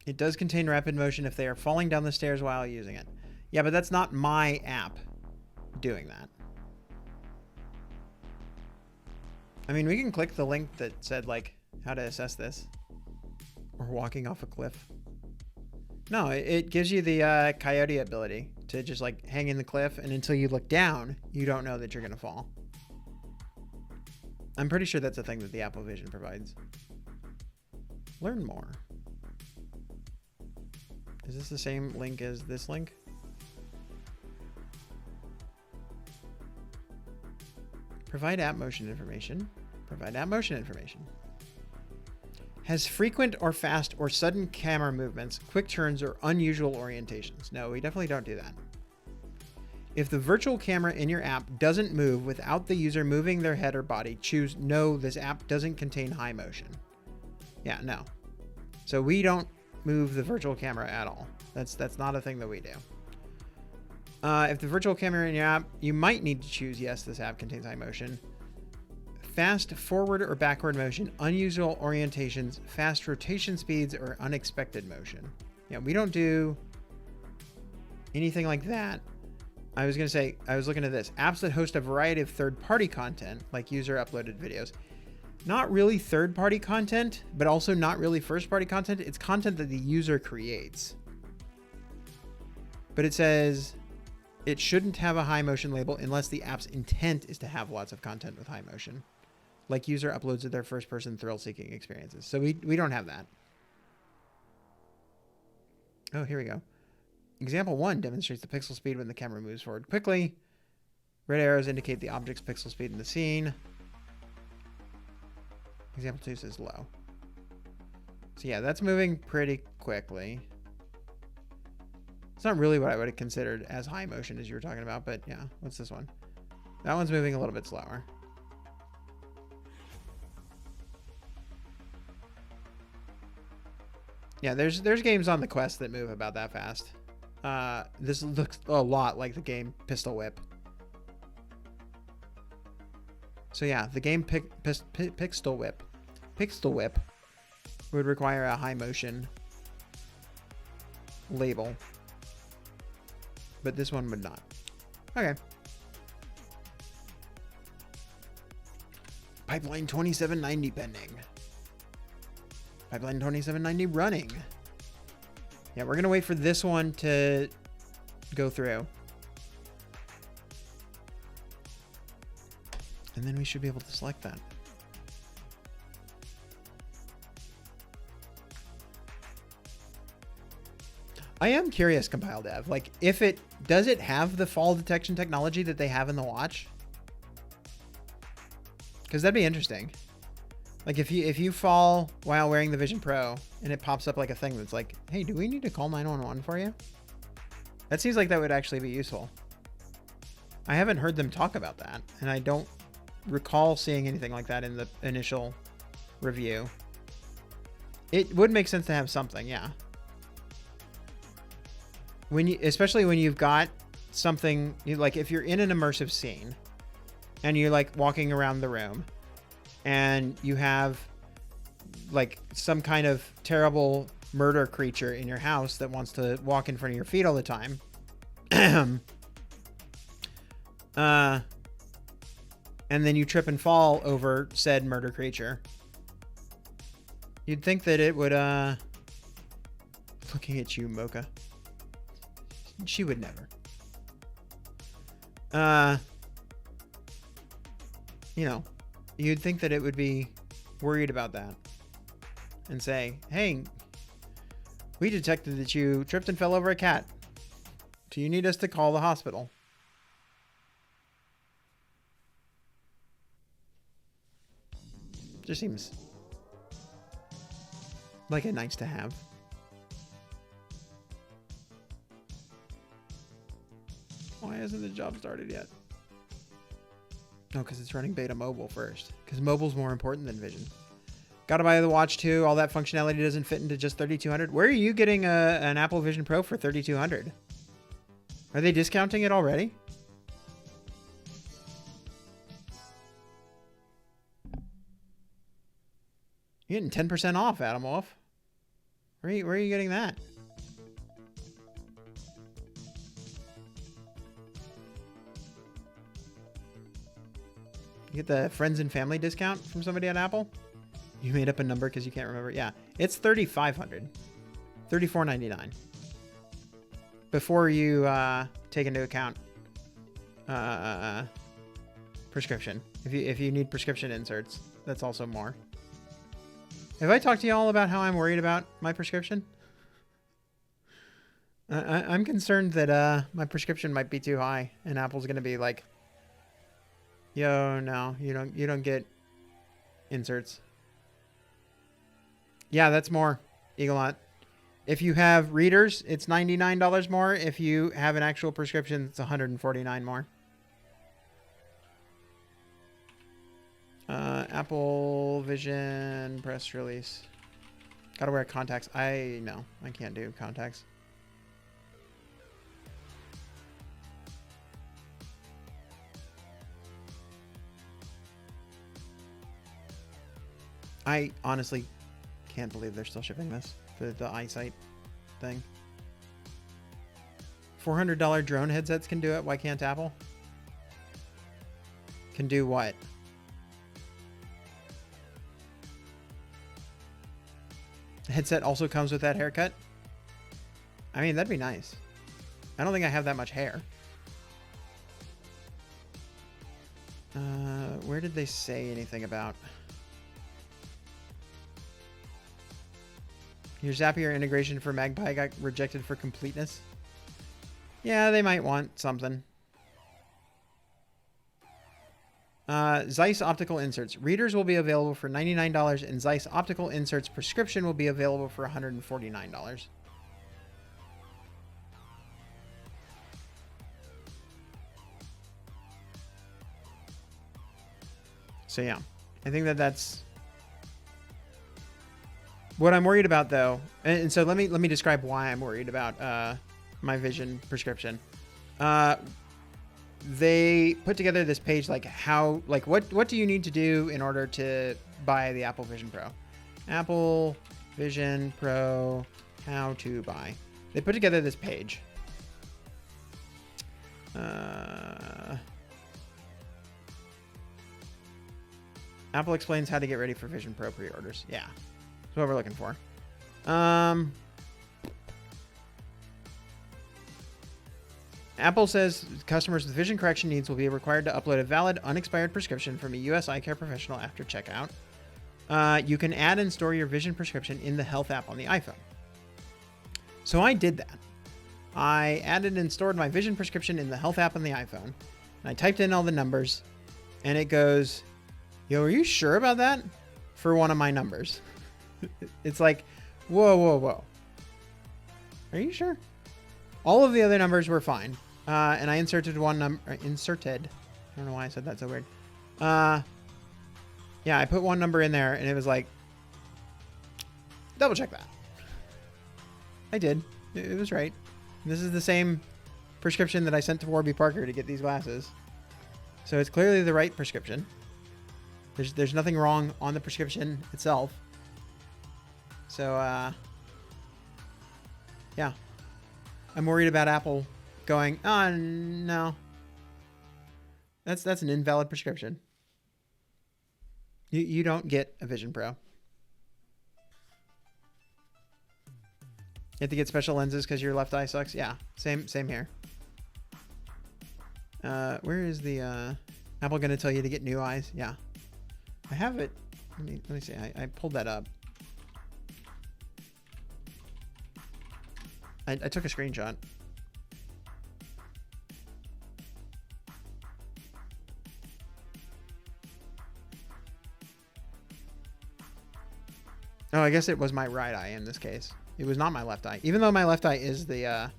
It does contain rapid motion if they are falling down the stairs while using it. Yeah, but that's not my app doing that. I mean, we can click the link that said, like, how to assess this. Or walking off a cliff. No, it gives you the coyote ability to just like hang in the cliff, and until you look down, you don't know that you're gonna fall. I'm pretty sure that's a thing that the Apple Vision provides. Learn more. Is this the same link as this link? Provide app motion information. Provide app motion information. Has frequent or fast or sudden camera movements, quick turns, or unusual orientations. No, we definitely don't do that. If the virtual camera in your app doesn't move without the user moving their head or body, choose no, this app doesn't contain high motion. Yeah, no. So we don't move the virtual camera at all. That's not a thing that we do. If the virtual camera in your app, you might need to choose yes, this app contains high motion. Fast forward or backward motion, unusual orientations, fast rotation speeds, or unexpected motion. Yeah, we don't do anything like that. I was going to say, I was looking at this. Apps that host a variety of third-party content, like user-uploaded videos. Not really third-party content, but also not really first-party content. It's content that the user creates. But it says it shouldn't have a high motion label unless the app's intent is to have lots of content with high motion. Like user uploads of their first-person thrill-seeking experiences. So we don't have that. Oh, here we go. Example 1 demonstrates the pixel speed when the camera moves forward quickly. Red arrows indicate the object's pixel speed in the scene. Example 2 says low. So yeah, that's moving pretty quickly. It's not really what I would have considered as high motion as you were talking about, but yeah, what's this one? That one's moving a little bit slower. Yeah, there's games on the Quest that move about that fast. This looks a lot like the game Pistol Whip. So yeah, the game Pistol Whip would require a high motion label, but this one would not. Okay. Pipeline 2790 pending. Pipeline 2790 running. Yeah, we're gonna wait for this one to go through. And then we should be able to select that. I am curious, Compile Dev. Like, does it have the fall detection technology that they have in the watch? Because that'd be interesting. Like if you fall while wearing the Vision Pro and it pops up like a thing that's like, hey, do we need to call 911 for you? That seems like that would actually be useful. I haven't heard them talk about that, and I don't recall seeing anything like that in the initial review. It would make sense to have something, yeah. Especially when you've got something, like if you're in an immersive scene and you're like walking around the room and you have like some kind of terrible murder creature in your house that wants to walk in front of your feet all the time. And then you trip and fall over said murder creature. You'd think that it would, looking at you, Mocha. She would never. You know, you'd think that it would be worried about that and say, hey, we detected that you tripped and fell over a cat. Do you need us to call the hospital? Just seems like a nice to have. Why hasn't the job started yet? No, because it's running beta mobile first. Because mobile's more important than Vision. Gotta buy the watch too. All that functionality doesn't fit into just $3,200. Where are you getting an Apple Vision Pro for $3,200? Are they discounting it already? You're getting 10% off, Adam Wolf. Where are you getting that? You get the friends and family discount from somebody at Apple? You made up a number because you can't remember. Yeah, it's $3,500. $3,499. Before you take into account prescription. If you need prescription inserts, that's also more. Have I talked to y'all about how I'm worried about my prescription? I'm concerned that my prescription might be too high, and Apple's gonna be like, "Yo, no, you don't get inserts." Yeah, that's more, Eaglot. If you have readers, it's $99 more. If you have an actual prescription, it's $149 more. Apple Vision press release. Gotta wear contacts. I can't do contacts. I honestly can't believe they're still shipping this for the eyesight thing. $400 drone headsets can do it. Why can't Apple? Can do what? The headset also comes with that haircut. I mean, that'd be nice. I don't think I have that much hair. Where did they say anything about? Your Zapier integration for Magpie got rejected for completeness. Yeah, they might want something. Zeiss optical inserts. Readers will be available for $99, and Zeiss optical inserts prescription will be available for $149. So yeah, I think that's what I'm worried about, though. And so let me describe why I'm worried about my Vision prescription. They put together this page like what do you need to do in order to buy the Apple Vision Pro? Apple Vision Pro, how to buy. They put together this page. Apple explains how to get ready for Vision Pro pre-orders. Yeah, that's what we're looking for. Apple says customers with vision correction needs will be required to upload a valid, unexpired prescription from a U.S. eye care professional after checkout. You can add and store your vision prescription in the Health app on the iPhone. So I did that. I added and stored my vision prescription in the Health app on the iPhone. And I typed in all the numbers, and it goes, "Yo, are you sure about that?" For one of my numbers. It's like, whoa, whoa, whoa. Are you sure? All of the other numbers were fine. And I inserted one number. Inserted. I don't know why I said that so weird. Yeah, I put one number in there, and it was like, double check that. I did. It was right. This is the same prescription that I sent to Warby Parker to get these glasses. So it's clearly the right prescription. There's nothing wrong on the prescription itself. So, yeah. I'm worried about Apple going, "Oh, no. That's an invalid prescription. You don't get a Vision Pro. You have to get special lenses because your left eye sucks." Yeah, same here. Where is the Apple going to tell you to get new eyes? Yeah, I have it. Let me see. I pulled that up. I took a screenshot. Oh, I guess it was my right eye in this case. It was not my left eye. Even though my left eye is the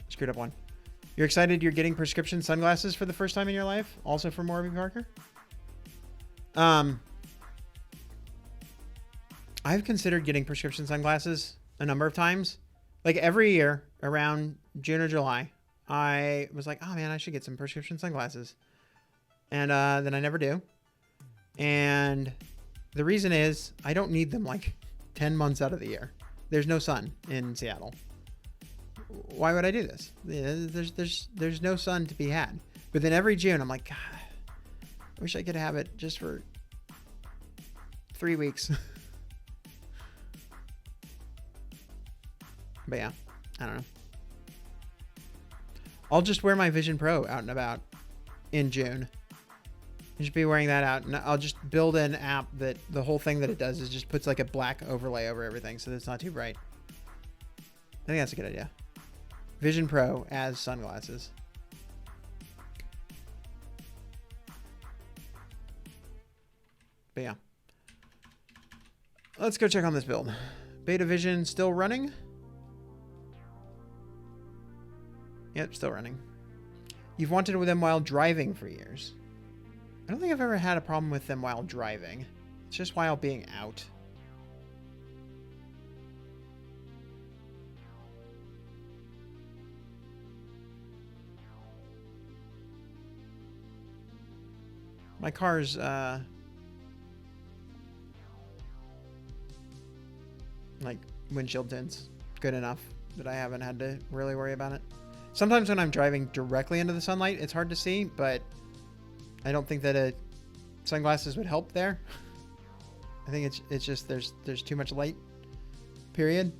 screwed up one. You're excited you're getting prescription sunglasses for the first time in your life? Also from Warby Parker? I've considered getting prescription sunglasses a number of times. Like every year around June or July, I was like, oh man, I should get some prescription sunglasses. And then I never do. And the reason is I don't need them like 10 months out of the year. There's no sun in Seattle. Why would I do this? There's no sun to be had. But then every June, I'm like, God, I wish I could have it just for 3 weeks. But yeah, I don't know. I'll just wear my Vision Pro out and about in June. I should be wearing that out, and I'll just build an app that the whole thing that it does is just puts like a black overlay over everything so that it's not too bright. I think that's a good idea. Vision Pro as sunglasses. But yeah. Let's go check on this build. Beta Vision still running? Yep, still running. You've wanted them while driving for years. I don't think I've ever had a problem with them while driving. It's just while being out. My car's, like, windshield tints good enough that I haven't had to really worry about it. Sometimes when I'm driving directly into the sunlight, it's hard to see, but I don't think that sunglasses would help there. I think it's just there's too much light, period.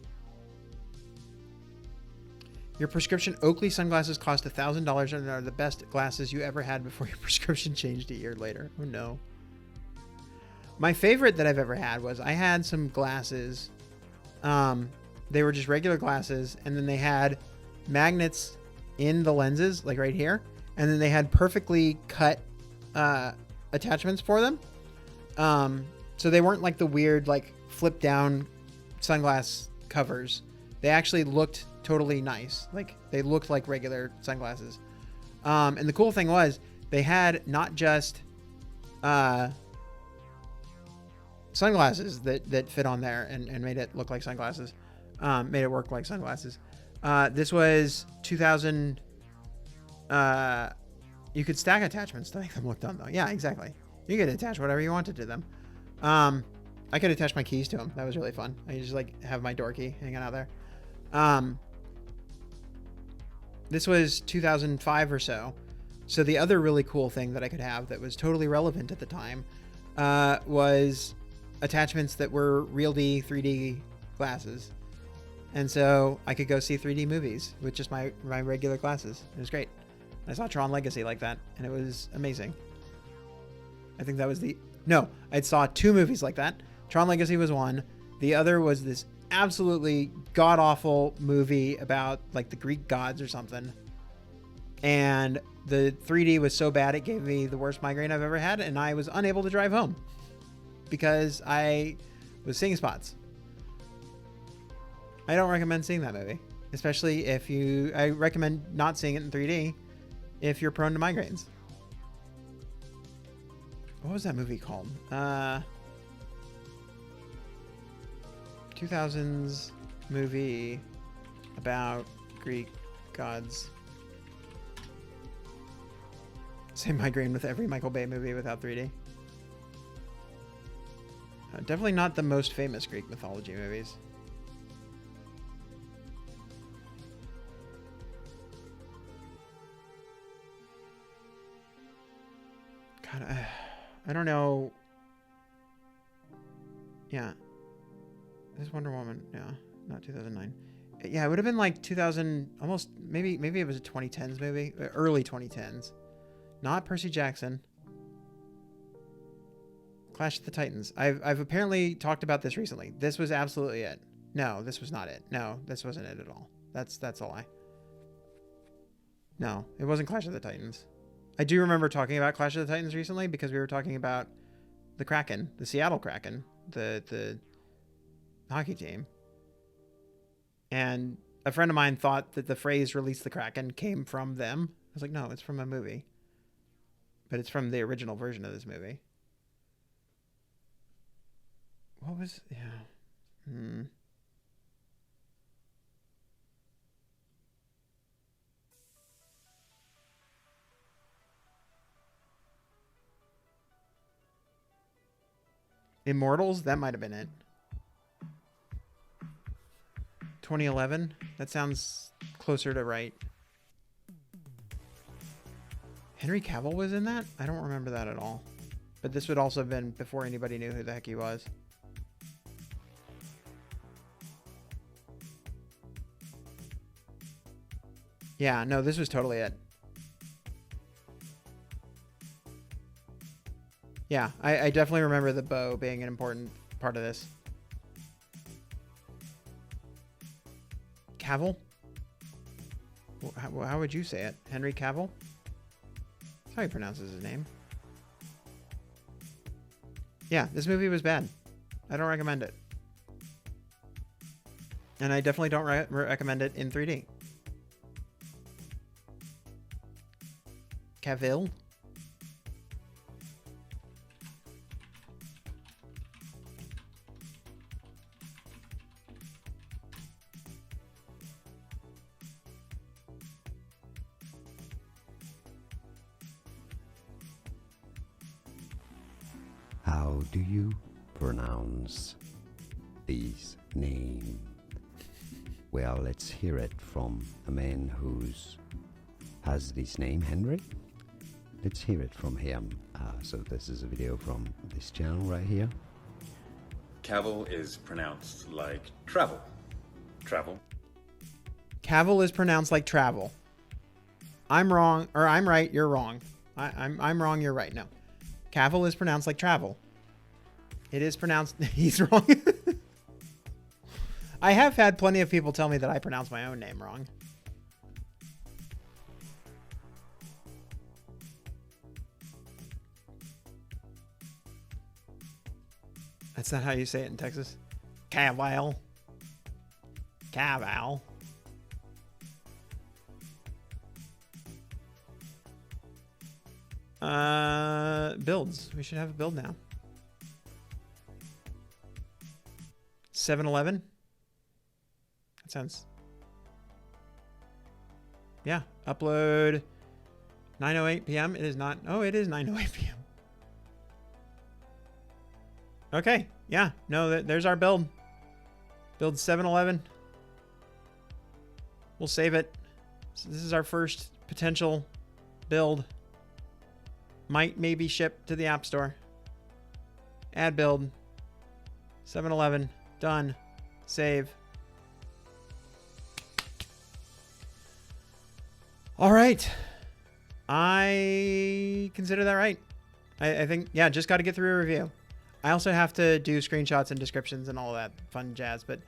Your prescription Oakley sunglasses cost $1,000 and are the best glasses you ever had before your prescription changed a year later. Oh no. My favorite that I've ever had was I had some glasses. They were just regular glasses, and then they had magnets in the lenses, like right here, and then they had perfectly cut attachments for them. So they weren't like the weird like flip down sunglass covers. They actually looked totally nice. Like they looked like regular sunglasses. And the cool thing was they had not just sunglasses that fit on there and made it look like sunglasses. Made it work like sunglasses. This was 2000. You could stack attachments to make them look dumb though. Yeah, exactly. You could attach whatever you wanted to them. I could attach my keys to them. That was really fun. I could just like have my door key hanging out there. This was 2005 or so. So the other really cool thing that I could have that was totally relevant at the time was attachments that were real 3D glasses. And so I could go see 3D movies with just my regular glasses. It was great. I saw Tron Legacy like that, and it was amazing. I think that was I saw 2 movies like that. Tron Legacy was one. The other was this absolutely god-awful movie about like the Greek gods or something. And the 3D was so bad it gave me the worst migraine I've ever had, and I was unable to drive home because I was seeing spots. I don't recommend seeing that movie, especially if I recommend not seeing it in 3D if you're prone to migraines. What was that movie called? 2000s movie about Greek gods. Same migraine with every Michael Bay movie without 3D. Definitely not the most famous Greek mythology movies. God, I don't know. Yeah. This Wonder Woman. Yeah. Not 2009. Yeah, it would have been like 2000, almost, maybe it was a 2010s movie. Early 2010s. Not Percy Jackson. Clash of the Titans. I've apparently talked about this recently. This was absolutely it. No, this was not it. No, this wasn't it at all. That's a lie. No, it wasn't Clash of the Titans. I do remember talking about Clash of the Titans recently because we were talking about the Kraken, the Seattle Kraken, the hockey team. And a friend of mine thought that the phrase "release the Kraken" came from them. I was like, no, it's from a movie. But it's from the original version of this movie. What was... Yeah. Immortals? That might have been it. 2011? That sounds closer to right. Henry Cavill was in that? I don't remember that at all. But this would also have been before anybody knew who the heck he was. Yeah, no, this was totally it. Yeah, I definitely remember the bow being an important part of this. Cavill? How would you say it? Henry Cavill? That's how he pronounces his name. Yeah, this movie was bad. I don't recommend it. And I definitely don't recommend it in 3D. Cavill? How do you pronounce this name? Well, let's hear it from a man who's has this name, Henry. Let's hear it from him. So this is a video from this channel right here. Cavill is pronounced like travel. Travel. Cavill is pronounced like travel. I'm wrong, or I'm right, you're wrong. I'm wrong, you're right. No. Cavill is pronounced like travel. It is pronounced... He's wrong. I have had plenty of people tell me that I pronounce my own name wrong. That's not how you say it in Texas. Cavill. Cavill. Builds. We should have a build now. 7-Eleven. That sounds... Yeah. Upload 9:08 p.m. It is not... Oh, it is 9:08 p.m. Okay. Yeah. No, there's our build. Build 7-Eleven. We'll save it. So this is our first potential build. Might maybe ship to the App Store. Add build. 7-Eleven. Done. Save. All right. I consider that right. I think, yeah, just got to get through a review. I also have to do screenshots and descriptions and all that fun jazz, but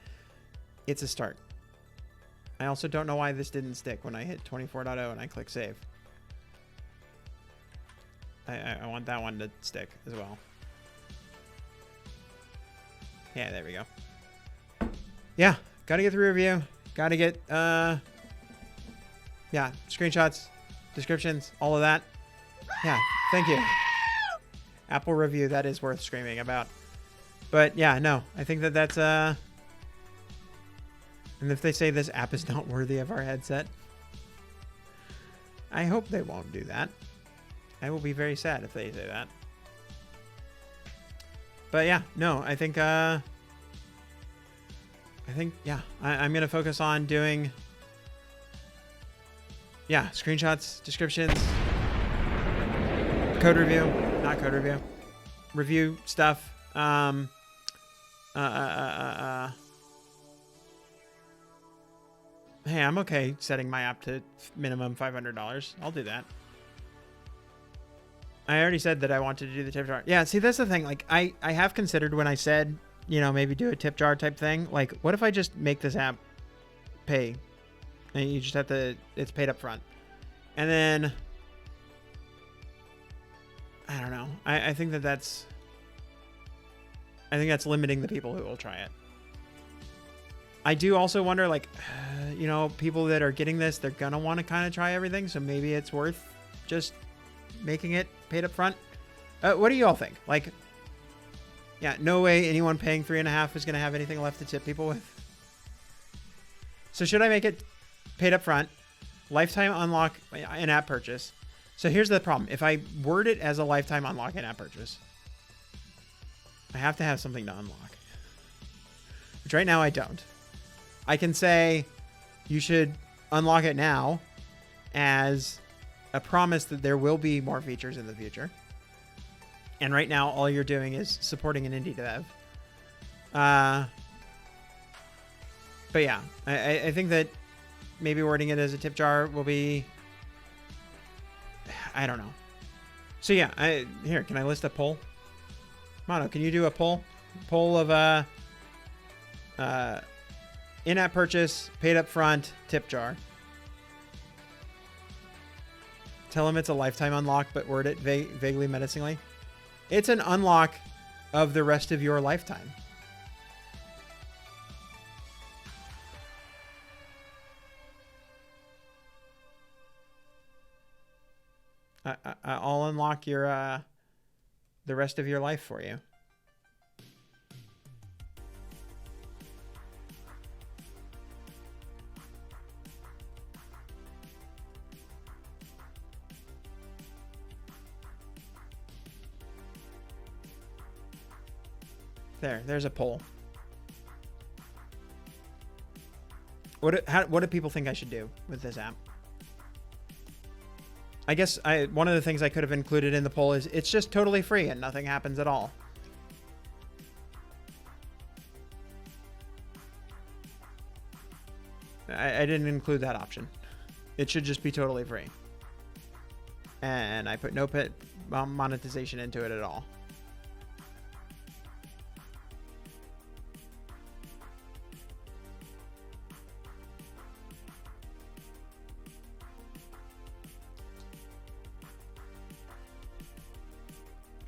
it's a start. I also don't know why this didn't stick when I hit 24.0 and I click save. I want that one to stick as well. Yeah, there we go. Yeah, got to get through review. Got to get, yeah, screenshots, descriptions, all of that. Yeah, thank you. Apple review, that is worth screaming about. But yeah, no, I think that's, and if they say this app is not worthy of our headset, I hope they won't do that. I will be very sad if they say that. But yeah, no, I think, yeah, I'm going to focus on doing, yeah, screenshots, descriptions, code review, not code review, review stuff. Hey, I'm okay setting my app to minimum $500. I'll do that. I already said that I wanted to do the tip jar. Yeah, see, that's the thing. Like, I have considered when I said, you know, maybe do a tip jar type thing. Like, what if I just make this app pay? And you just have to, it's paid up front. And then, I don't know. I think that's limiting the people who will try it. I do also wonder, like, you know, people that are getting this, they're going to want to kind of try everything. So maybe it's worth just making it paid up front. What do you all think? Like, yeah, no way anyone paying $3.50 is going to have anything left to tip people with. So should I make it paid up front, lifetime unlock in-app purchase? So here's the problem. If I word it as a lifetime unlock in-app purchase, I have to have something to unlock, which right now I don't. I can say you should unlock it now as a promise that there will be more features in the future. And right now, all you're doing is supporting an indie dev. But yeah, I think that, maybe wording it as a tip jar will be, I don't know. So yeah, here, can I list a poll? Mono, can you do a poll? Poll of in-app purchase, paid up front, tip jar. Tell him it's a lifetime unlock, but word it vaguely menacingly. It's an unlock of the rest of your lifetime. I'll unlock your the rest of your life for you. There's a poll. What do people think I should do with this app? I guess one of the things I could have included in the poll is it's just totally free and nothing happens at all. I didn't include that option. It should just be totally free. And I put no monetization into it at all.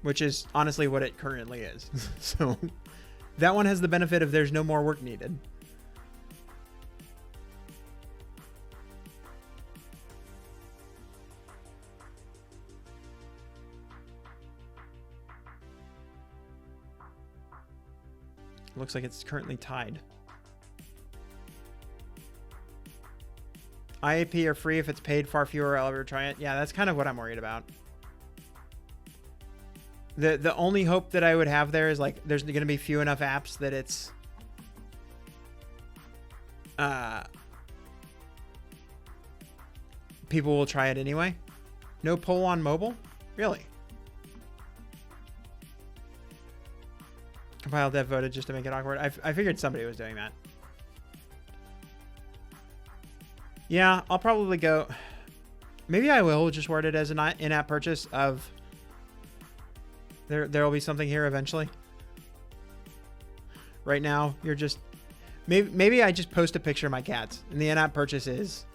Which is honestly what it currently is. So that one has the benefit of there's no more work needed. Looks like it's currently tied. IAP are free if it's paid, far fewer I'll ever try it. Yeah, that's kind of what I'm worried about. The only hope that I would have there is like there's going to be few enough apps that it's people will try it anyway. No poll on mobile? Really? Compile dev voted just to make it awkward. I figured somebody was doing that. Yeah, I'll probably go. Maybe I will just word it as an in-app purchase of. There will be something here eventually. Right now, you're just... Maybe I just post a picture of my cats. And the in-app purchase is...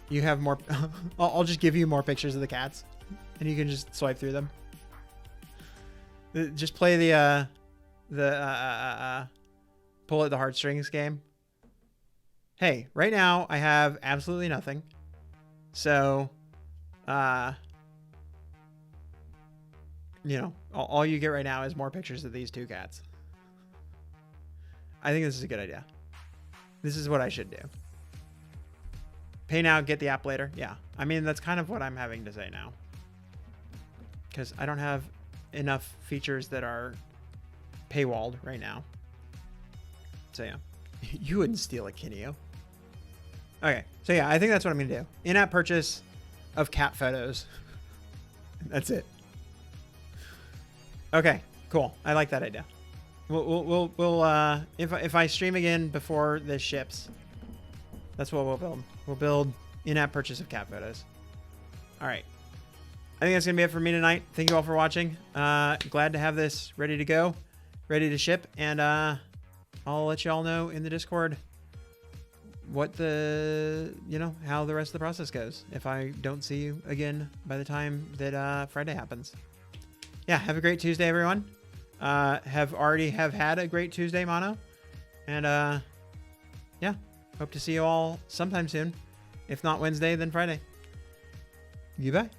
You have more... I'll just give you more pictures of the cats. And you can just swipe through them. Just play the pull at the heartstrings game. Hey, right now, I have absolutely nothing. So... you know, all you get right now is more pictures of these two cats. I think this is a good idea. This is what I should do. Pay now, get the app later. Yeah. I mean, that's kind of what I'm having to say now. Because I don't have enough features that are paywalled right now. So yeah. You wouldn't steal a Kineo. Okay. So yeah, I think that's what I'm going to do. In-app purchase of cat photos. That's it. Okay, cool. I like that idea. We'll if I stream again before this ships, that's what we'll build. We'll build in-app purchase of cat photos. All right. I think that's gonna be it for me tonight. Thank you all for watching. Glad to have this ready to go, ready to ship, and I'll let you all know in the Discord what how the rest of the process goes. If I don't see you again by the time that Friday happens. Yeah, have a great Tuesday, everyone. Have had a great Tuesday, Mono. And yeah, hope to see you all sometime soon. If not Wednesday, then Friday. Goodbye.